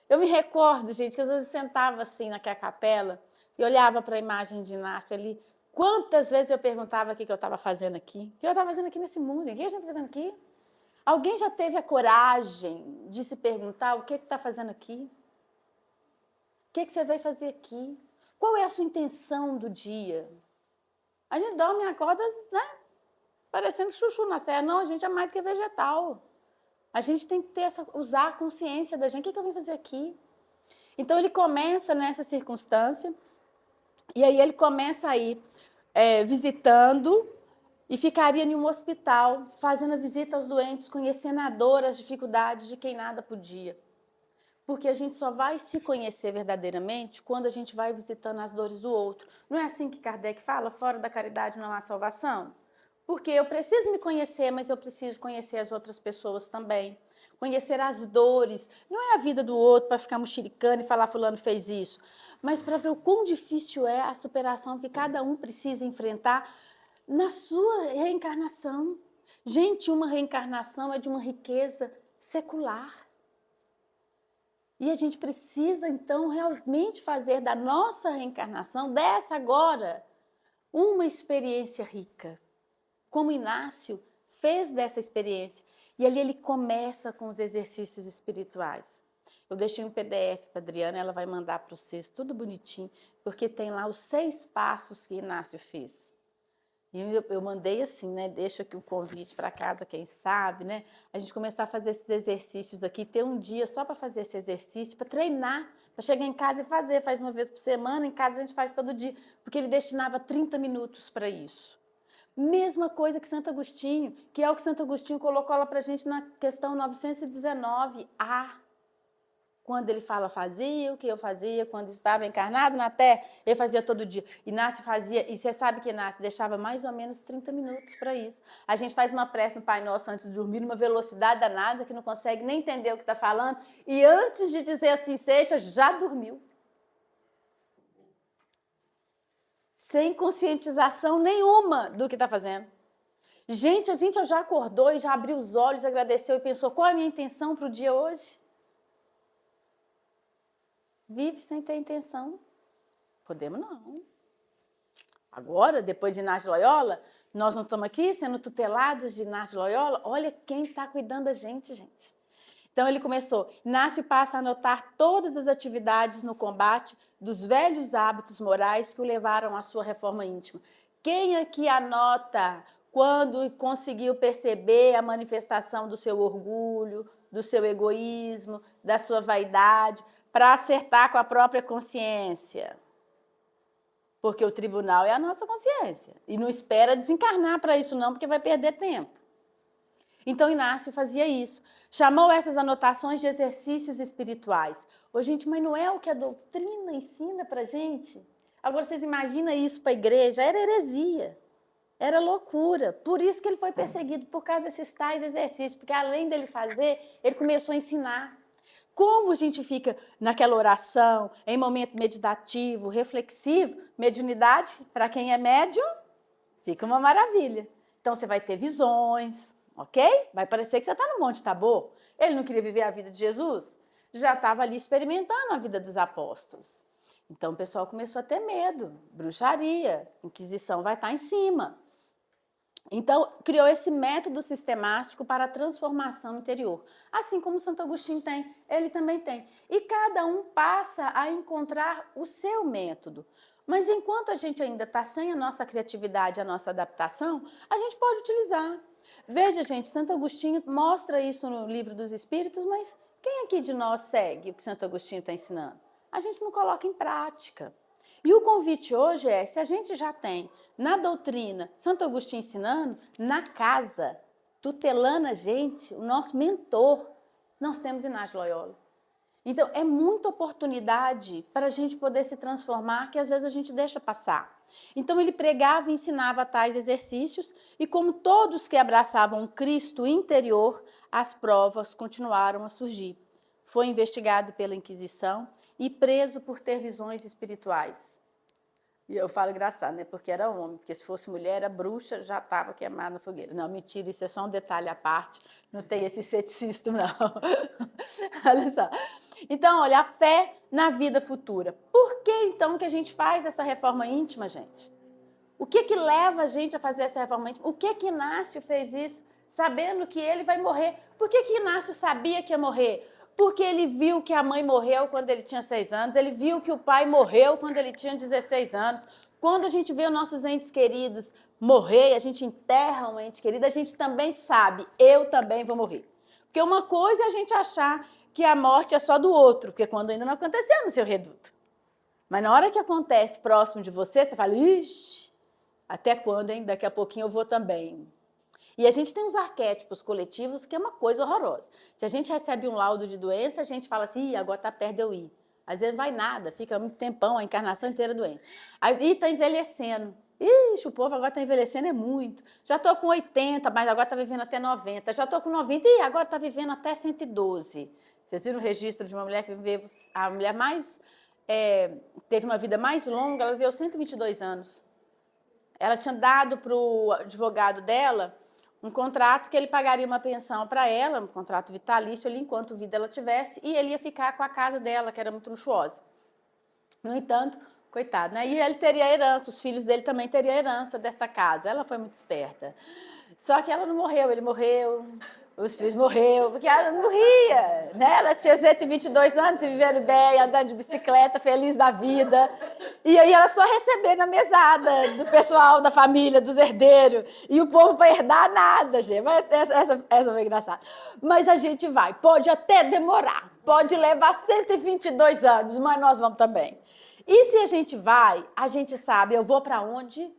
[SPEAKER 2] Eu me recordo, gente, que às vezes eu sentava assim naquela capela e olhava para a imagem de Inácio ali. Quantas vezes eu perguntava o que eu estava fazendo aqui? O que eu estava fazendo aqui nesse mundo? O que a gente está fazendo aqui? Alguém já teve a coragem de se perguntar o que está fazendo aqui? O que você veio fazer aqui? Qual é a sua intenção do dia? A gente dorme e acorda, né? Parecendo chuchu na serra. Não, a gente é mais do que vegetal. A gente tem que ter usar a consciência da gente. O que eu vim fazer aqui? Então, ele começa nessa circunstância, e aí ele começa a ir visitando, e ficaria em um hospital, fazendo a visita aos doentes, conhecendo a dor, as dificuldades de quem nada podia. Porque a gente só vai se conhecer verdadeiramente quando a gente vai visitando as dores do outro. Não é assim que Kardec fala? Fora da caridade não há salvação? Porque eu preciso me conhecer, mas eu preciso conhecer as outras pessoas também. Conhecer as dores. Não é a vida do outro para ficar mexericando e falar fulano fez isso. Mas para ver o quão difícil é a superação que cada um precisa enfrentar na sua reencarnação. Gente, uma reencarnação é de uma riqueza secular. E a gente precisa, então, realmente fazer da nossa reencarnação, dessa agora, uma experiência rica. Como Inácio fez dessa experiência. E ali ele começa com os exercícios espirituais. Eu deixei um PDF para a Adriana, ela vai mandar para vocês, tudo bonitinho, porque tem lá os 6 passos que Inácio fez. E eu mandei assim, né? Deixo aqui o convite para casa, quem sabe, né? A gente começar a fazer esses exercícios aqui, ter um dia só para fazer esse exercício, para treinar, para chegar em casa e fazer. Faz uma vez por semana, em casa a gente faz todo dia, porque ele destinava 30 minutos para isso. Mesma coisa que Santo Agostinho, que é o que Santo Agostinho colocou lá para a gente na questão 919A. Quando ele fala fazia o que eu fazia, quando estava encarnado na Terra, ele fazia todo dia. Inácio fazia, e você sabe que Inácio deixava mais ou menos 30 minutos para isso. A gente faz uma prece no Pai Nosso antes de dormir, numa velocidade danada, que não consegue nem entender o que está falando, e antes de dizer assim seja, já dormiu. Sem conscientização nenhuma do que está fazendo. Gente, a gente já acordou e já abriu os olhos, agradeceu e pensou, qual é a minha intenção para o dia hoje? Vive sem ter intenção. Podemos não. Agora, depois de Inácio Loyola, nós não estamos aqui sendo tutelados de Inácio Loyola. Olha quem está cuidando da gente, gente. Então ele começou, Inácio passa a anotar todas as atividades no combate dos velhos hábitos morais que o levaram à sua reforma íntima. Quem aqui anota quando conseguiu perceber a manifestação do seu orgulho, do seu egoísmo, da sua vaidade, para acertar com a própria consciência? Porque o tribunal é a nossa consciência. E não espera desencarnar para isso não, porque vai perder tempo. Então, Inácio fazia isso. Chamou essas anotações de exercícios espirituais. Ô, gente, mas não é o que a doutrina ensina para a gente? Agora, vocês imaginam isso para a igreja? Era heresia. Era loucura. Por isso que ele foi perseguido, por causa desses tais exercícios. Porque, além dele fazer, ele começou a ensinar. Como a gente fica naquela oração, em momento meditativo, reflexivo, mediunidade, para quem é médium, fica uma maravilha. Então, você vai ter visões, ok? Vai parecer que você está no Monte Tabor. Ele não queria viver a vida de Jesus? Já estava ali experimentando a vida dos apóstolos. Então o pessoal começou a ter medo, bruxaria, Inquisição vai estar em cima. Então, criou esse método sistemático para a transformação interior. Assim como Santo Agostinho tem, ele também tem. E cada um passa a encontrar o seu método. Mas enquanto a gente ainda está sem a nossa criatividade, a nossa adaptação, a gente pode utilizar. Veja, gente, Santo Agostinho mostra isso no Livro dos Espíritos, mas quem aqui de nós segue o que Santo Agostinho está ensinando? A gente não coloca em prática. E o convite hoje é, se a gente já tem na doutrina Santo Agostinho ensinando, na casa, tutelando a gente, o nosso mentor, nós temos Inácio Loyola. Então, é muita oportunidade para a gente poder se transformar que às vezes a gente deixa passar. Então, ele pregava e ensinava tais exercícios e como todos que abraçavam o Cristo interior, as provas continuaram a surgir. Foi investigado pela Inquisição e preso por ter visões espirituais. E eu falo engraçado, né? Porque era homem, porque se fosse mulher, era bruxa, já estava queimada na fogueira. Não, mentira, isso é só um detalhe à parte, não tem esse ceticismo, não. Olha só. Então, olha, a fé na vida futura. Por que, então, que a gente faz essa reforma íntima, gente? O que que leva a gente a fazer essa reforma íntima? O que que Inácio fez isso, sabendo que ele vai morrer? Por que que Inácio sabia que ia morrer? Porque ele viu que a mãe morreu quando ele tinha 6 anos, ele viu que o pai morreu quando ele tinha 16 anos. Quando a gente vê os nossos entes queridos morrer, a gente enterra um ente querido, a gente também sabe, eu também vou morrer. Porque uma coisa é a gente achar que a morte é só do outro, porque quando ainda não aconteceu no seu reduto. Mas na hora que acontece próximo de você, você fala, ixi, até quando, hein? Daqui a pouquinho eu vou também. E a gente tem uns arquétipos coletivos que é uma coisa horrorosa. Se a gente recebe um laudo de doença, a gente fala assim, agora tá perto de eu ir. Às vezes não vai nada, fica muito tempão, a encarnação inteira doente. Aí tá envelhecendo. Ixi, o povo agora tá envelhecendo é muito. Já tô com 80, mas agora tá vivendo até 90. Já tô com 90 e agora tá vivendo até 112. Vocês viram o registro de uma mulher que viveu, a mulher mais, teve uma vida mais longa, ela viveu 122 anos. Ela tinha dado para o advogado dela um contrato que ele pagaria uma pensão para ela, um contrato vitalício ali enquanto vida ela tivesse, e ele ia ficar com a casa dela, que era muito luxuosa. No entanto, coitado, né? E ele teria a herança, os filhos dele também teriam a herança dessa casa. Ela foi muito esperta. Só que ela não morreu, ele morreu, os filhos morreram, porque ela não ria, né? Ela tinha 122 anos e vivendo bem, andando de bicicleta, feliz da vida. E aí ela só recebendo a mesada do pessoal, da família, dos herdeiros. E o povo para herdar nada, gente. Essa foi engraçada. Mas a gente vai. Pode até demorar. Pode levar 122 anos, mas nós vamos também. E se a gente vai, a gente sabe, eu vou para onde?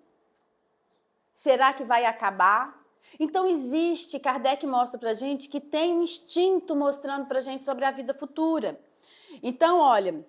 [SPEAKER 2] Será que vai acabar? Então existe, Kardec mostra pra gente que tem um instinto mostrando pra gente sobre a vida futura. Então, olha,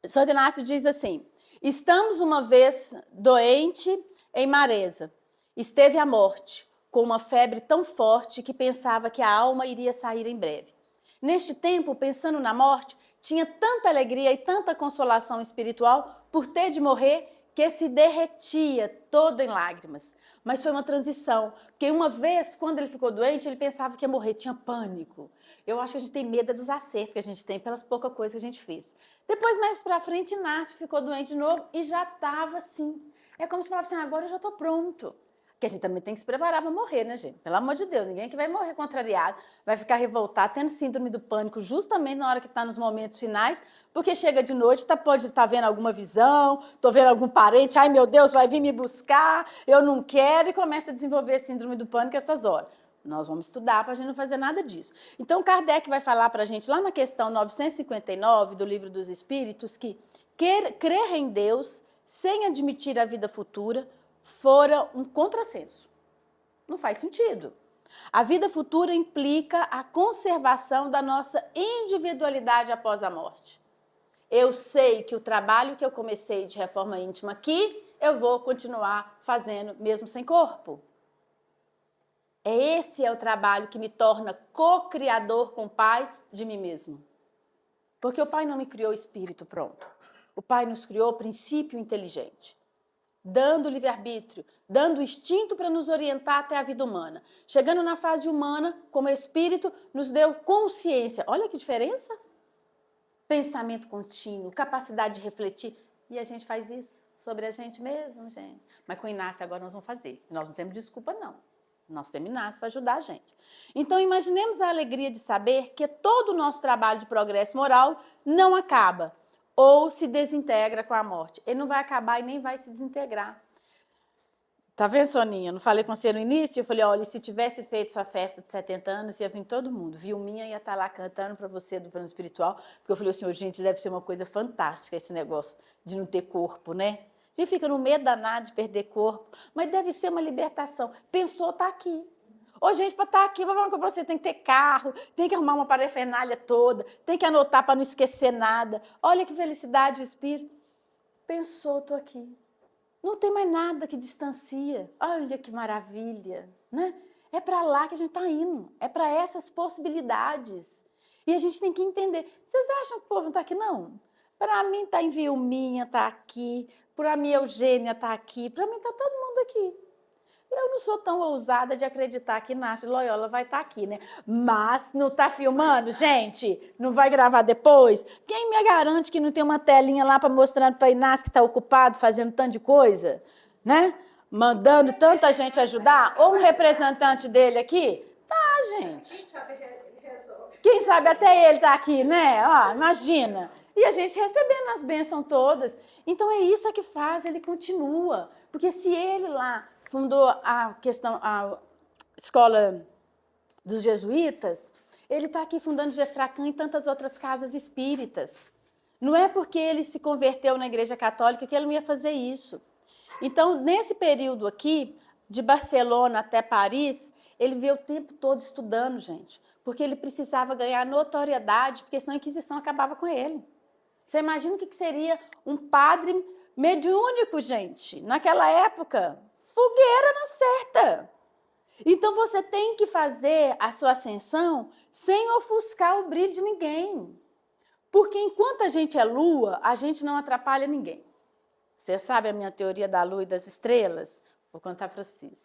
[SPEAKER 2] Santo Inácio diz assim, estamos uma vez doente em Maresa, esteve a morte, com uma febre tão forte que pensava que a alma iria sair em breve. Neste tempo, pensando na morte, tinha tanta alegria e tanta consolação espiritual por ter de morrer que se derretia todo em lágrimas. Mas foi uma transição, porque uma vez, quando ele ficou doente, ele pensava que ia morrer, tinha pânico. Eu acho que a gente tem medo dos acertos que a gente tem pelas poucas coisas que a gente fez. Depois, mais pra frente, Inácio ficou doente de novo e já estava assim. É como se falasse assim, agora eu já estou pronto. Porque a gente também tem que se preparar para morrer, né, gente? Pelo amor de Deus, ninguém que vai morrer contrariado, vai ficar revoltado, tendo síndrome do pânico justamente na hora que está nos momentos finais, porque chega de noite, pode estar vendo alguma visão, estou vendo algum parente, ai meu Deus, vai vir me buscar, eu não quero, e começa a desenvolver síndrome do pânico essas horas. Nós vamos estudar para a gente não fazer nada disso. Então, Kardec vai falar para a gente, lá na questão 959 do Livro dos Espíritos, que crer em Deus sem admitir a vida futura fora um contrassenso. Não faz sentido. A vida futura implica a conservação da nossa individualidade após a morte. Eu sei que o trabalho que eu comecei de reforma íntima aqui, eu vou continuar fazendo mesmo sem corpo. Esse é o trabalho que me torna co-criador com o Pai de mim mesmo. Porque o Pai não me criou espírito pronto. O Pai nos criou princípio inteligente. dando livre-arbítrio, dando instinto para nos orientar até a vida humana. Chegando na fase humana, como espírito, nos deu consciência. Olha que diferença! Pensamento contínuo, capacidade de refletir. E a gente faz isso sobre a gente mesmo, gente. Mas com o Inácio agora nós vamos fazer. Nós não temos desculpa, não. Nós temos Inácio para ajudar a gente. Então, imaginemos a alegria de saber que todo o nosso trabalho de progresso moral não acaba ou se desintegra com a morte. Ele não vai acabar e nem vai se desintegrar. Tá vendo, Soninha? Não falei com você no início? Eu falei, olha, se tivesse feito sua festa de 70 anos, ia vir todo mundo. Vilminha ia estar lá cantando para você do plano espiritual, porque eu falei assim, gente, deve ser uma coisa fantástica esse negócio de não ter corpo, né? A gente fica no medo danado de perder corpo, mas deve ser uma libertação. Pensou, tá aqui. Ô, gente, para estar aqui, vou falar para você, tem que ter carro, tem que arrumar uma parafernália toda, tem que anotar para não esquecer nada. Olha que felicidade o espírito. Pensou, tô aqui. Não tem mais nada que distancia. Olha que maravilha, né? É para lá que a gente está indo. É para essas possibilidades. E a gente tem que entender. Vocês acham que o povo não está aqui, não? Para mim está em Vilminha, está aqui. Para mim, Eugênia está aqui. Para mim está todo mundo aqui. Eu não sou tão ousada de acreditar que Inácio Loyola vai estar aqui, né? Mas não está filmando, gente? Não vai gravar depois? Quem me garante que não tem uma telinha lá para mostrar para Inácio que está ocupado fazendo tanto de coisa, né? Mandando tanta gente ajudar? Ou um representante dele aqui? Tá, gente. Quem sabe até ele está aqui, né? Ó, imagina. E a gente recebendo as bênçãos todas. Então é isso que faz, ele continua. Porque se ele lá fundou a escola dos jesuítas, ele está aqui fundando Jefracan e tantas outras casas espíritas. Não é porque ele se converteu na Igreja Católica que ele não ia fazer isso. Então, nesse período aqui, de Barcelona até Paris, ele veio o tempo todo estudando, gente, porque ele precisava ganhar notoriedade, porque senão a Inquisição acabava com ele. Você imagina o que seria um padre mediúnico, gente, naquela época? Fogueira na certa. Então, você tem que fazer a sua ascensão sem ofuscar o brilho de ninguém. Porque enquanto a gente é lua, a gente não atrapalha ninguém. Você sabe a minha teoria da lua e das estrelas? Vou contar para vocês.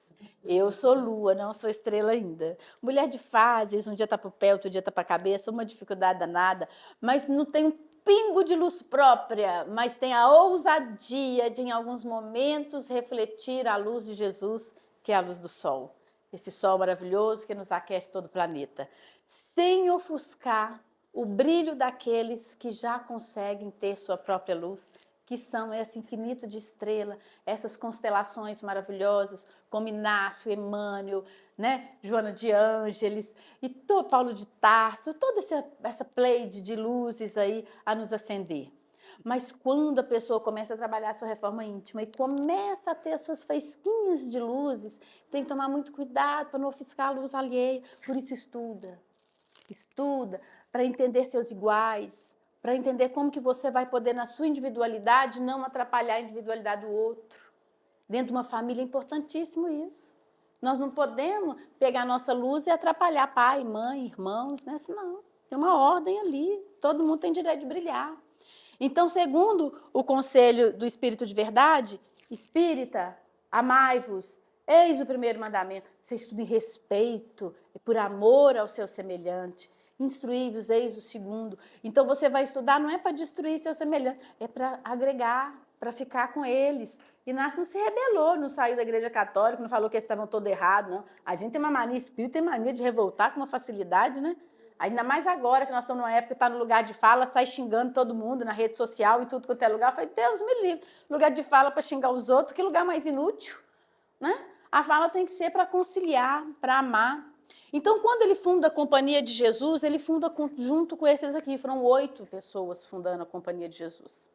[SPEAKER 2] Eu sou lua, não sou estrela ainda. Mulher de fases, um dia está para o pé, outro dia está para a cabeça, uma dificuldade danada, mas não tem um pingo de luz própria, mas tem a ousadia de, em alguns momentos, refletir a luz de Jesus, que é a luz do sol. Esse sol maravilhoso que nos aquece todo o planeta. Sem ofuscar o brilho daqueles que já conseguem ter sua própria luz, que são esse infinito de estrela, essas constelações maravilhosas, como Inácio, Emmanuel, né? Joana de Ângeles, e Paulo de Tarso, toda essa pleide de luzes aí a nos acender. Mas quando a pessoa começa a trabalhar a sua reforma íntima e começa a ter as suas faísquinhas de luzes, tem que tomar muito cuidado para não ofuscar a luz alheia. Por isso estuda para entender seus iguais, para entender como que você vai poder, na sua individualidade, não atrapalhar a individualidade do outro. Dentro de uma família é importantíssimo isso. Nós não podemos pegar a nossa luz e atrapalhar pai, mãe, irmãos, né? Não, tem uma ordem ali, todo mundo tem direito de brilhar. Então, segundo o conselho do Espírito de Verdade, espírita, amai-vos, eis o primeiro mandamento, você estuda em respeito, por amor ao seu semelhante. Instruí-vos, eis o segundo. Então, você vai estudar não é para destruir seu semelhante, é para agregar, para ficar com eles. Inácio não se rebelou, não saiu da Igreja Católica, não falou que eles estavam todos errados, não. A gente tem uma mania espírita, tem mania de revoltar com uma facilidade, né? Ainda mais agora que nós estamos numa época que está no lugar de fala, sai xingando todo mundo na rede social e tudo quanto é lugar. Eu falei, Deus me livre, lugar de fala para xingar os outros, que lugar mais inútil, né? A fala tem que ser para conciliar, para amar. Então, quando ele funda a Companhia de Jesus, ele funda junto com esses aqui. Foram 8 pessoas fundando a Companhia de Jesus,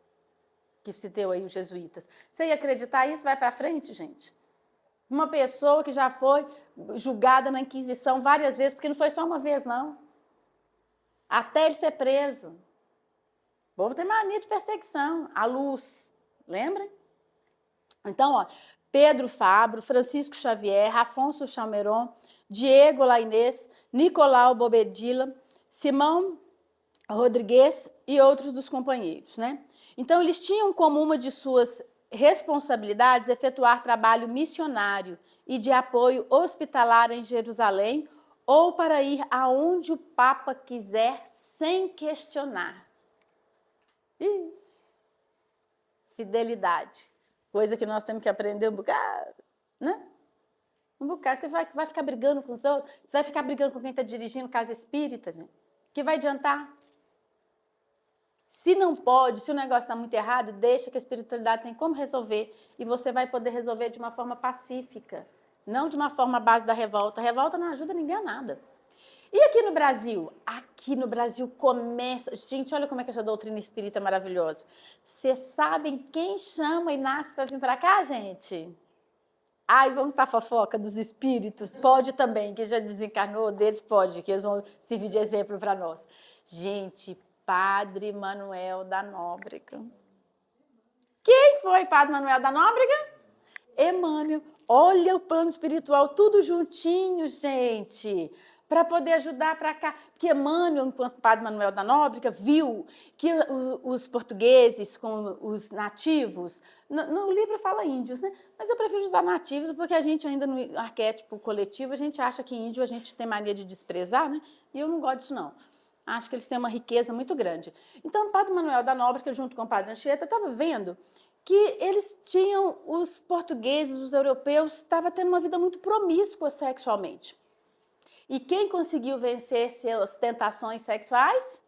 [SPEAKER 2] que se deu aí os jesuítas. Você ia acreditar isso? Vai para frente, gente. Uma pessoa que já foi julgada na Inquisição várias vezes, porque não foi só uma vez, não. Até ele ser preso. O povo tem mania de perseguição. A luz, lembra? Então, ó, Pedro Fabro, Francisco Xavier, Afonso Chameron, Diego Lainez, Nicolau Bobedilla, Simão Rodrigues e outros dos companheiros, né? Então, eles tinham como uma de suas responsabilidades efetuar trabalho missionário e de apoio hospitalar em Jerusalém ou para ir aonde o Papa quiser sem questionar. Ih, fidelidade, coisa que nós temos que aprender um bocado, né? Um bocado. Você vai ficar brigando com os outros? Você vai ficar brigando com quem está dirigindo casa espírita, gente? Que vai adiantar? Se não pode, se o negócio está muito errado, deixa que a espiritualidade tem como resolver. E você vai poder resolver de uma forma pacífica, não de uma forma à base da revolta. A revolta não ajuda ninguém a nada. E aqui no Brasil? Aqui no Brasil começa... Gente, olha como é que essa doutrina espírita é maravilhosa. Vocês sabem quem chama Inácio para vir para cá, gente? Ai, vamos estar fofoca dos espíritos? Pode também, que já desencarnou deles, pode, que eles vão servir de exemplo para nós. Gente, Padre Manuel da Nóbrega. Quem foi Padre Manuel da Nóbrega? Emmanuel. Olha o plano espiritual, tudo juntinho, gente, para poder ajudar para cá. Porque Emmanuel, enquanto Padre Manuel da Nóbrega, viu que os portugueses com os nativos, no livro fala índios, né? Mas eu prefiro usar nativos porque a gente ainda no arquétipo coletivo, a gente acha que índio a gente tem mania de desprezar, né? E eu não gosto disso, não. Acho que eles têm uma riqueza muito grande. Então, o Padre Manuel da Nóbrega, junto com o Padre Anchieta, estava vendo que eles tinham, os portugueses, os europeus, estavam tendo uma vida muito promíscua sexualmente. E quem conseguiu vencer suas tentações sexuais?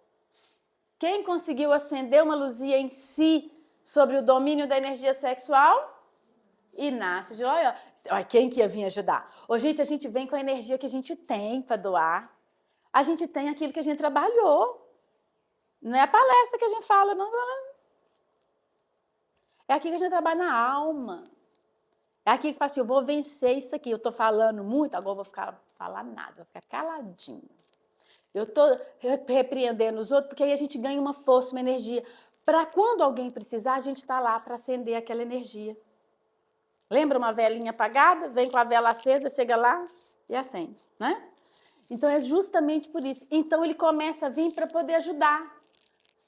[SPEAKER 2] Quem conseguiu acender uma luzinha em si sobre o domínio da energia sexual? Inácio de Loyola. Olha, quem que ia vir ajudar? Ô, gente, a gente vem com a energia que a gente tem para doar. A gente tem aquilo que a gente trabalhou. Não é a palestra que a gente fala, não. É aquilo que a gente trabalha na alma. É aquilo que fala assim, eu vou vencer isso aqui. Eu estou falando muito, agora eu vou falar nada, vou ficar caladinho. Eu estou repreendendo os outros, porque aí a gente ganha uma força, uma energia. Para quando alguém precisar, a gente está lá para acender aquela energia. Lembra uma velinha apagada? Vem com a vela acesa, chega lá e acende, né? Então, é justamente por isso. Então, ele começa a vir para poder ajudar.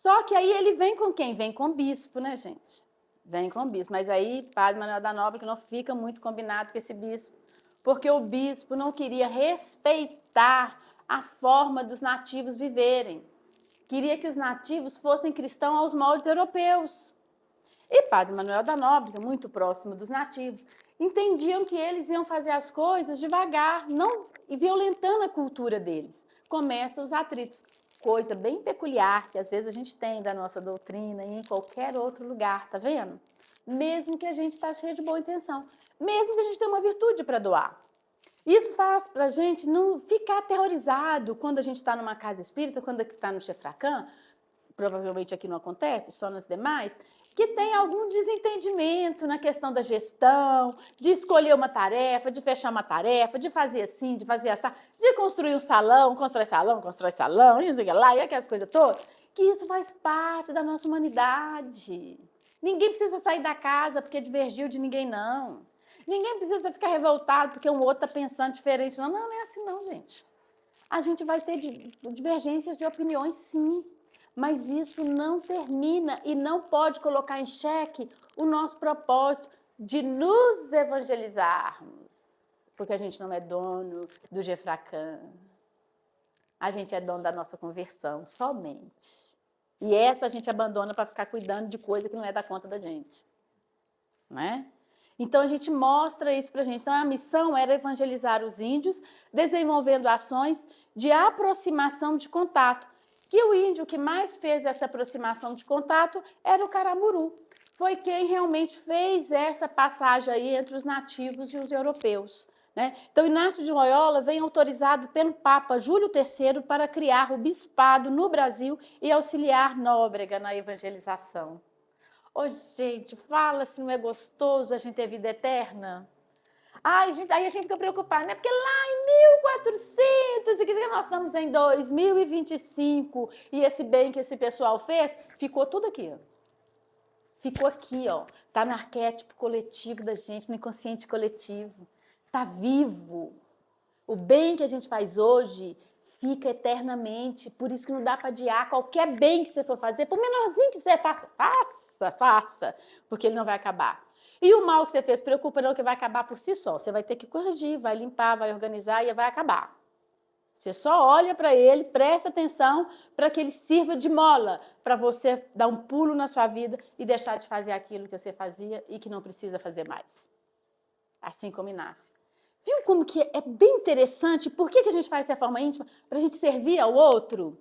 [SPEAKER 2] Só que aí ele vem com quem? Vem com o bispo, né, gente? Vem com o bispo. Mas aí, Padre Manuel da Nóbrega não fica muito combinado com esse bispo, porque o bispo não queria respeitar a forma dos nativos viverem. Queria que os nativos fossem cristãos aos moldes europeus. E Padre Manuel da Nóbrega, muito próximo dos nativos, entendiam que eles iam fazer as coisas devagar, não violentando a cultura deles. Começam os atritos, coisa bem peculiar que às vezes a gente tem da nossa doutrina e em qualquer outro lugar, tá vendo? Mesmo que a gente está cheio de boa intenção, mesmo que a gente tenha uma virtude para doar. Isso faz para a gente não ficar aterrorizado quando a gente está numa casa espírita, quando está no Chefracan, provavelmente aqui não acontece, só nas demais, que tem algum desentendimento na questão da gestão, de escolher uma tarefa, de fechar uma tarefa, de fazer assim, de fazer assim, de construir um salão, constrói salão, e lá, e aquelas coisas todas, que isso faz parte da nossa humanidade. Ninguém precisa sair da casa porque divergiu de ninguém, não. Ninguém precisa ficar revoltado porque um outro está pensando diferente, não. Não é assim, não, gente. A gente vai ter divergências de opiniões, sim. Mas isso não termina e não pode colocar em xeque o nosso propósito de nos evangelizarmos. Porque a gente não é dono do Jefracan. A gente é dono da nossa conversão, somente. E essa a gente abandona para ficar cuidando de coisa que não é da conta da gente. Não é? Então, a gente mostra isso para a gente. Então, a missão era evangelizar os índios, desenvolvendo ações de aproximação de contato. Que o índio que mais fez essa aproximação de contato era o Caramuru. Foi quem realmente fez essa passagem aí entre os nativos e os europeus, né? Então, Inácio de Loyola vem autorizado pelo Papa Júlio III para criar o bispado no Brasil e auxiliar Nóbrega na evangelização. Ô, gente, fala se não é gostoso a gente ter vida eterna. Ai, gente, aí a gente fica preocupada, né? Porque lá em 1400, e nós estamos em 2025, e esse bem que esse pessoal fez, ficou tudo aqui, ó. Ficou aqui, ó. Tá no arquétipo coletivo da gente, no inconsciente coletivo. Tá vivo. O bem que a gente faz hoje fica eternamente, por isso que não dá para adiar qualquer bem que você for fazer, por menorzinho que você faça, faça, porque ele não vai acabar.
[SPEAKER 4] E o mal que você fez, preocupa não, que vai acabar por si só. Você vai ter que corrigir, vai limpar, vai organizar e vai acabar. Você só olha para ele, presta atenção para que ele sirva de mola para você dar um pulo na sua vida e deixar de fazer aquilo que você fazia e que não precisa fazer mais. Assim como Inácio. Viu como que é bem interessante? Por que a gente faz reforma íntima? Para a gente servir ao outro.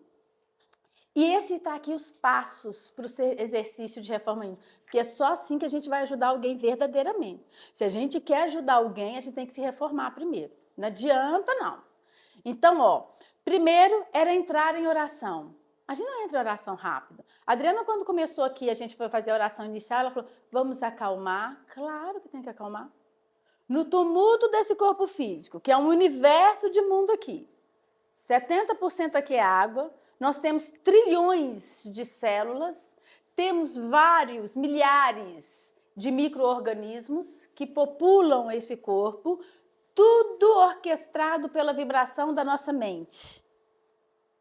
[SPEAKER 4] E esse está aqui os passos para o exercício de reforma íntima. Porque é só assim que a gente vai ajudar alguém verdadeiramente. Se a gente quer ajudar alguém, a gente tem que se reformar primeiro. Não adianta, não. Então, ó, primeiro era entrar em oração. A gente não entra em oração rápida. A Adriana, quando começou aqui, a gente foi fazer a oração inicial, ela falou, vamos acalmar. Claro que tem que acalmar. No tumulto desse corpo físico, que é um universo de mundo aqui. 70% aqui é água, nós temos trilhões de células, temos vários, milhares de micro-organismos que populam esse corpo, tudo orquestrado pela vibração da nossa mente.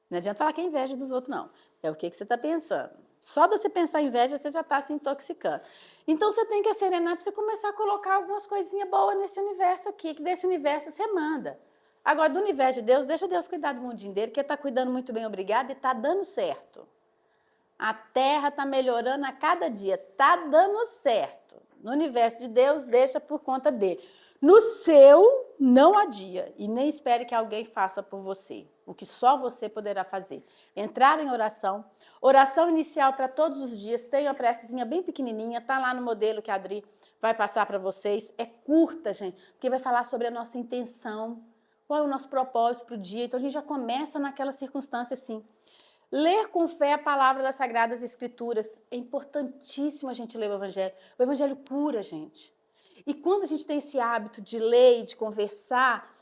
[SPEAKER 4] Não adianta falar que é inveja dos outros, não. É o que você está pensando. Só de você pensar em inveja, você já está se intoxicando. Então, você tem que serenar para você começar a colocar algumas coisinhas boas nesse universo aqui, que desse universo você manda. Agora, do universo de Deus, deixa Deus cuidar do mundinho dele, que ele está cuidando muito bem, obrigado, e está dando certo. A Terra está melhorando a cada dia, está dando certo. No universo de Deus, deixa por conta dele. No seu, não adia e nem espere que alguém faça por você, o que só você poderá fazer. Entrar em oração, oração inicial para todos os dias, tem uma precezinha bem pequenininha, está lá no modelo que a Adri vai passar para vocês, é curta, gente, porque vai falar sobre a nossa intenção, qual é o nosso propósito para o dia, então a gente já começa naquela circunstância assim. Ler com fé a palavra das Sagradas Escrituras, é importantíssimo a gente ler o Evangelho cura, gente. E quando a gente tem esse hábito de ler e de conversar,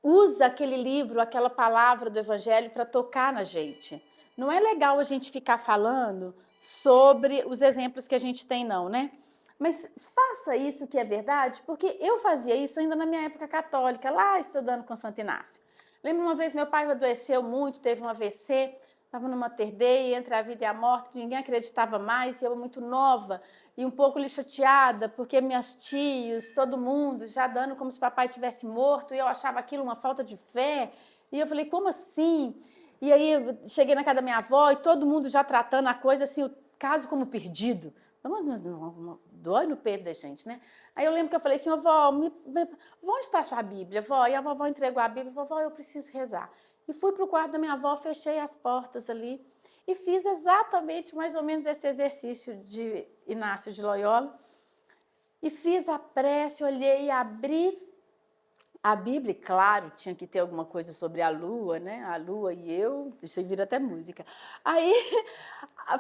[SPEAKER 4] usa aquele livro, aquela palavra do Evangelho para tocar na gente. Não é legal a gente ficar falando sobre os exemplos que a gente tem, não, né? Mas faça isso que é verdade, porque eu fazia isso ainda na minha época católica, lá estudando com Santo Inácio. Lembro uma vez, meu pai adoeceu muito, teve um AVC, estava numa Mater entre a vida e a morte, que ninguém acreditava mais, e eu muito nova, e um pouco chateada, porque meus tios, todo mundo, já dando como se papai tivesse morto, e eu achava aquilo uma falta de fé. E eu falei, como assim? E aí eu cheguei na casa da minha avó, e todo mundo já tratando a coisa assim, o caso como perdido. Dói no peito da gente, né? Aí eu lembro que eu falei assim, vó, onde está a sua Bíblia, vó? E a vovó entregou a Bíblia, vovó, eu preciso rezar. E fui para o quarto da minha avó, fechei as portas ali e fiz exatamente mais ou menos esse exercício de Inácio de Loyola. E fiz a prece, olhei, abri a Bíblia, claro, tinha que ter alguma coisa sobre a lua, né? A lua e eu, isso vira até música. Aí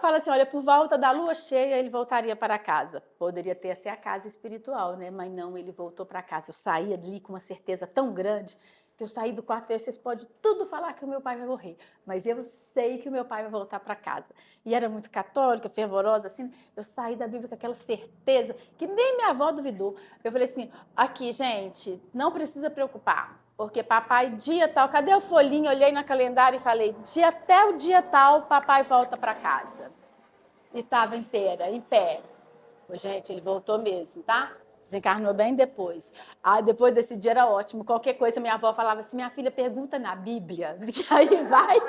[SPEAKER 4] fala assim, olha, por volta da lua cheia ele voltaria para casa. Poderia ter ser a casa espiritual, né? Mas não, ele voltou para casa. Eu saí ali com uma certeza tão grande que eu saí do quarto e falei, vocês podem tudo falar que o meu pai vai morrer, mas eu sei que o meu pai vai voltar para casa. E era muito católica, fervorosa, assim, eu saí da Bíblia com aquela certeza que nem minha avó duvidou. Eu falei assim, aqui, gente, não precisa preocupar, porque papai, dia tal, cadê o folhinho? Olhei no calendário e falei, até o dia tal, papai volta para casa. E estava inteira, em pé. Gente, ele voltou mesmo, tá? Desencarnou bem depois. Depois desse dia era ótimo. Qualquer coisa, minha avó falava assim, minha filha pergunta na Bíblia, que aí vai,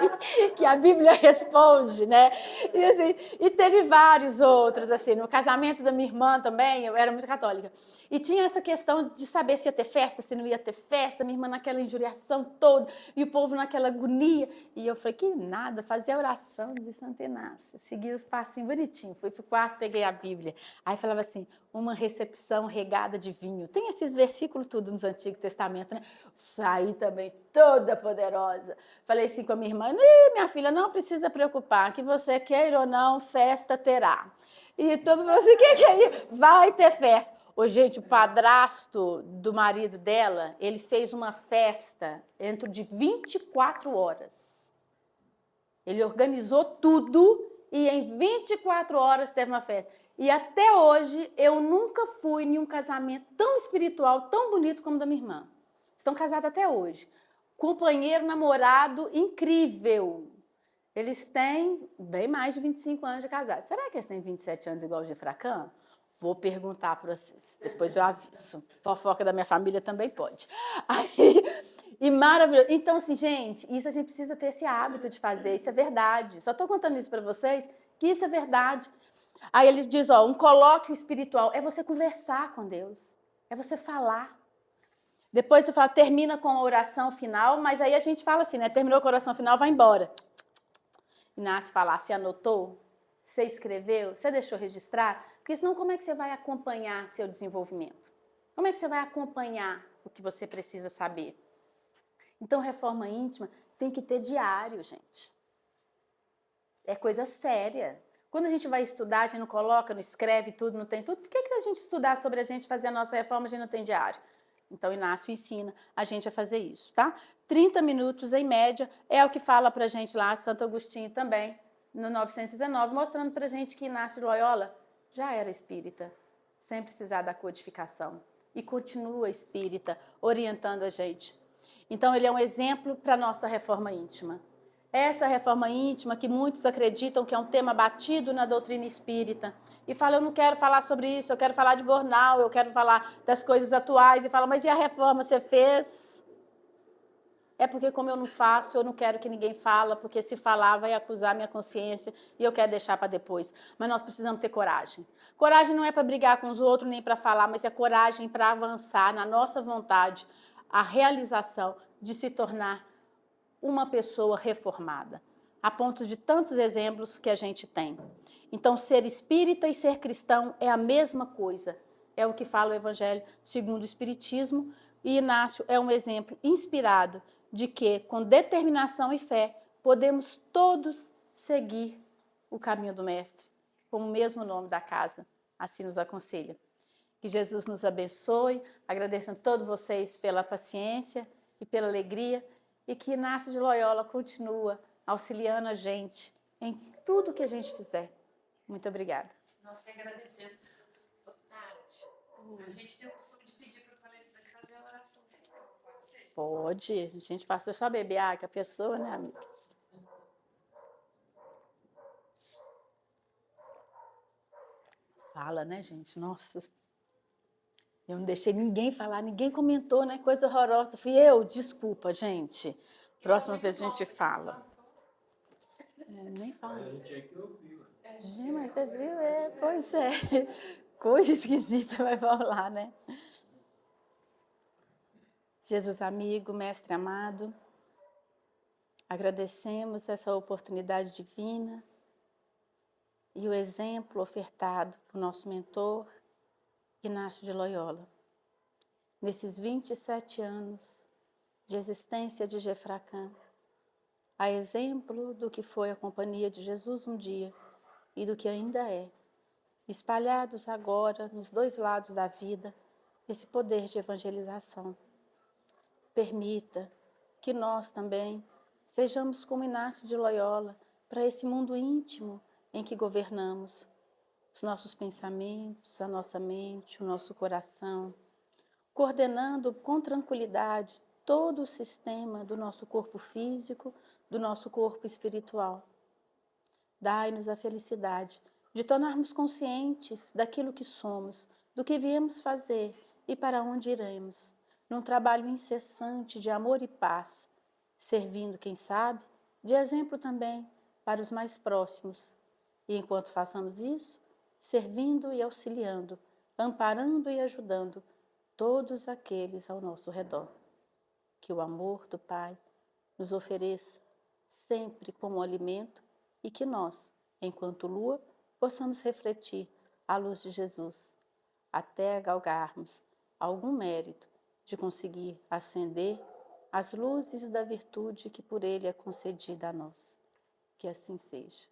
[SPEAKER 4] que a Bíblia responde, né? E, assim, e teve vários outros, assim, no casamento da minha irmã também, eu era muito católica. E tinha essa questão de saber se ia ter festa, se não ia ter festa, minha irmã naquela injuriação toda, e o povo naquela agonia. E eu falei, que nada, fazia a oração de Santo Inácio, segui os passinhos bonitinho, fui pro quarto, peguei a Bíblia. Aí falava assim, uma recepção regada de vinho. Tem esses versículos tudo nos Antigo Testamento, né? Saí também toda poderosa. Falei assim com a minha irmã, minha filha, não precisa preocupar, que você queira ou não, festa terá. E todo mundo falou assim, o que é isso? Vai ter festa. Ô, gente, o padrasto do marido dela, ele fez uma festa dentro de 24 horas. Ele organizou tudo e em 24 horas teve uma festa. E até hoje, eu nunca fui em um casamento tão espiritual, tão bonito como o da minha irmã. Estão casados até hoje. Companheiro, namorado, incrível. Eles têm bem mais de 25 anos de casados. Será que eles têm 27 anos igual o Gefracan? Vou perguntar para vocês, depois eu aviso. Fofoca da minha família também pode. Aí, e maravilhoso. Então, assim, gente, isso a gente precisa ter esse hábito de fazer, isso é verdade. Só estou contando isso para vocês, que isso é verdade. Aí ele diz, ó, um colóquio espiritual é você conversar com Deus, é você falar. Depois você fala, termina com a oração final, mas aí a gente fala assim, né? Terminou com a oração final, vai embora. Inácio fala, você anotou? Você escreveu? Você deixou registrar? Porque senão como é que você vai acompanhar seu desenvolvimento? Como é que você vai acompanhar o que você precisa saber? Então, reforma íntima tem que ter diário, gente. É coisa séria. Quando a gente vai estudar, a gente não coloca, não escreve tudo, não tem tudo. Por que a gente estudar sobre a gente, fazer a nossa reforma, a gente não tem diário? Então, Inácio ensina a gente a fazer isso, tá? 30 minutos, em média, é o que fala pra gente lá, Santo Agostinho também, no 919, mostrando pra gente que Inácio de Loyola já era espírita, sem precisar da codificação. E continua espírita, orientando a gente. Então, ele é um exemplo para a nossa reforma íntima. Essa reforma íntima que muitos acreditam que é um tema batido na doutrina espírita. E fala, eu não quero falar sobre isso, eu quero falar de Bornal, eu quero falar das coisas atuais. E fala, mas e a reforma você fez? É porque como eu não faço, eu não quero que ninguém fala, porque se falar vai acusar minha consciência e eu quero deixar para depois. Mas nós precisamos ter coragem. Coragem não é para brigar com os outros, nem para falar, mas é coragem para avançar na nossa vontade, a realização de se tornar uma pessoa reformada, a ponto de tantos exemplos que a gente tem. Então, ser espírita e ser cristão é a mesma coisa. É o que fala o Evangelho segundo o Espiritismo, e Inácio é um exemplo inspirado de que, com determinação e fé, podemos todos seguir o caminho do Mestre, com o mesmo nome da casa, assim nos aconselha. Que Jesus nos abençoe, agradecendo a todos vocês pela paciência e pela alegria, e que Inácio de Loyola continua auxiliando a gente em tudo que a gente fizer. Muito obrigada.
[SPEAKER 1] Nós que agradecemos. A gente tem o costume de pedir para o palestrante fazer a oração final, pode ser?
[SPEAKER 4] Pode, a gente faz só beber água, a pessoa, né, amiga? Fala, né, gente? Nossa, eu não deixei ninguém falar, ninguém comentou, né? Coisa horrorosa. Fui eu, desculpa, gente. Próxima vez a gente fala. Nem fala.
[SPEAKER 3] A gente é que ouviu.
[SPEAKER 4] Gente, mas você viu? Pois é. Coisa esquisita vai rolar, né? Jesus amigo, mestre amado, agradecemos essa oportunidade divina e o exemplo ofertado por nosso mentor, Inácio de Loyola. Nesses 27 anos de existência de Jefracan, a exemplo do que foi a companhia de Jesus um dia e do que ainda é, espalhados agora nos dois lados da vida, esse poder de evangelização. Permita que nós também sejamos como Inácio de Loyola para esse mundo íntimo em que governamos, os nossos pensamentos, a nossa mente, o nosso coração, coordenando com tranquilidade todo o sistema do nosso corpo físico, do nosso corpo espiritual. Dai-nos a felicidade de tornarmos conscientes daquilo que somos, do que viemos fazer e para onde iremos, num trabalho incessante de amor e paz, servindo, quem sabe, de exemplo também para os mais próximos. E enquanto façamos isso, servindo e auxiliando, amparando e ajudando todos aqueles ao nosso redor. Que o amor do Pai nos ofereça sempre como alimento e que nós, enquanto lua, possamos refletir a luz de Jesus, até galgarmos algum mérito de conseguir acender as luzes da virtude que por Ele é concedida a nós. Que assim seja.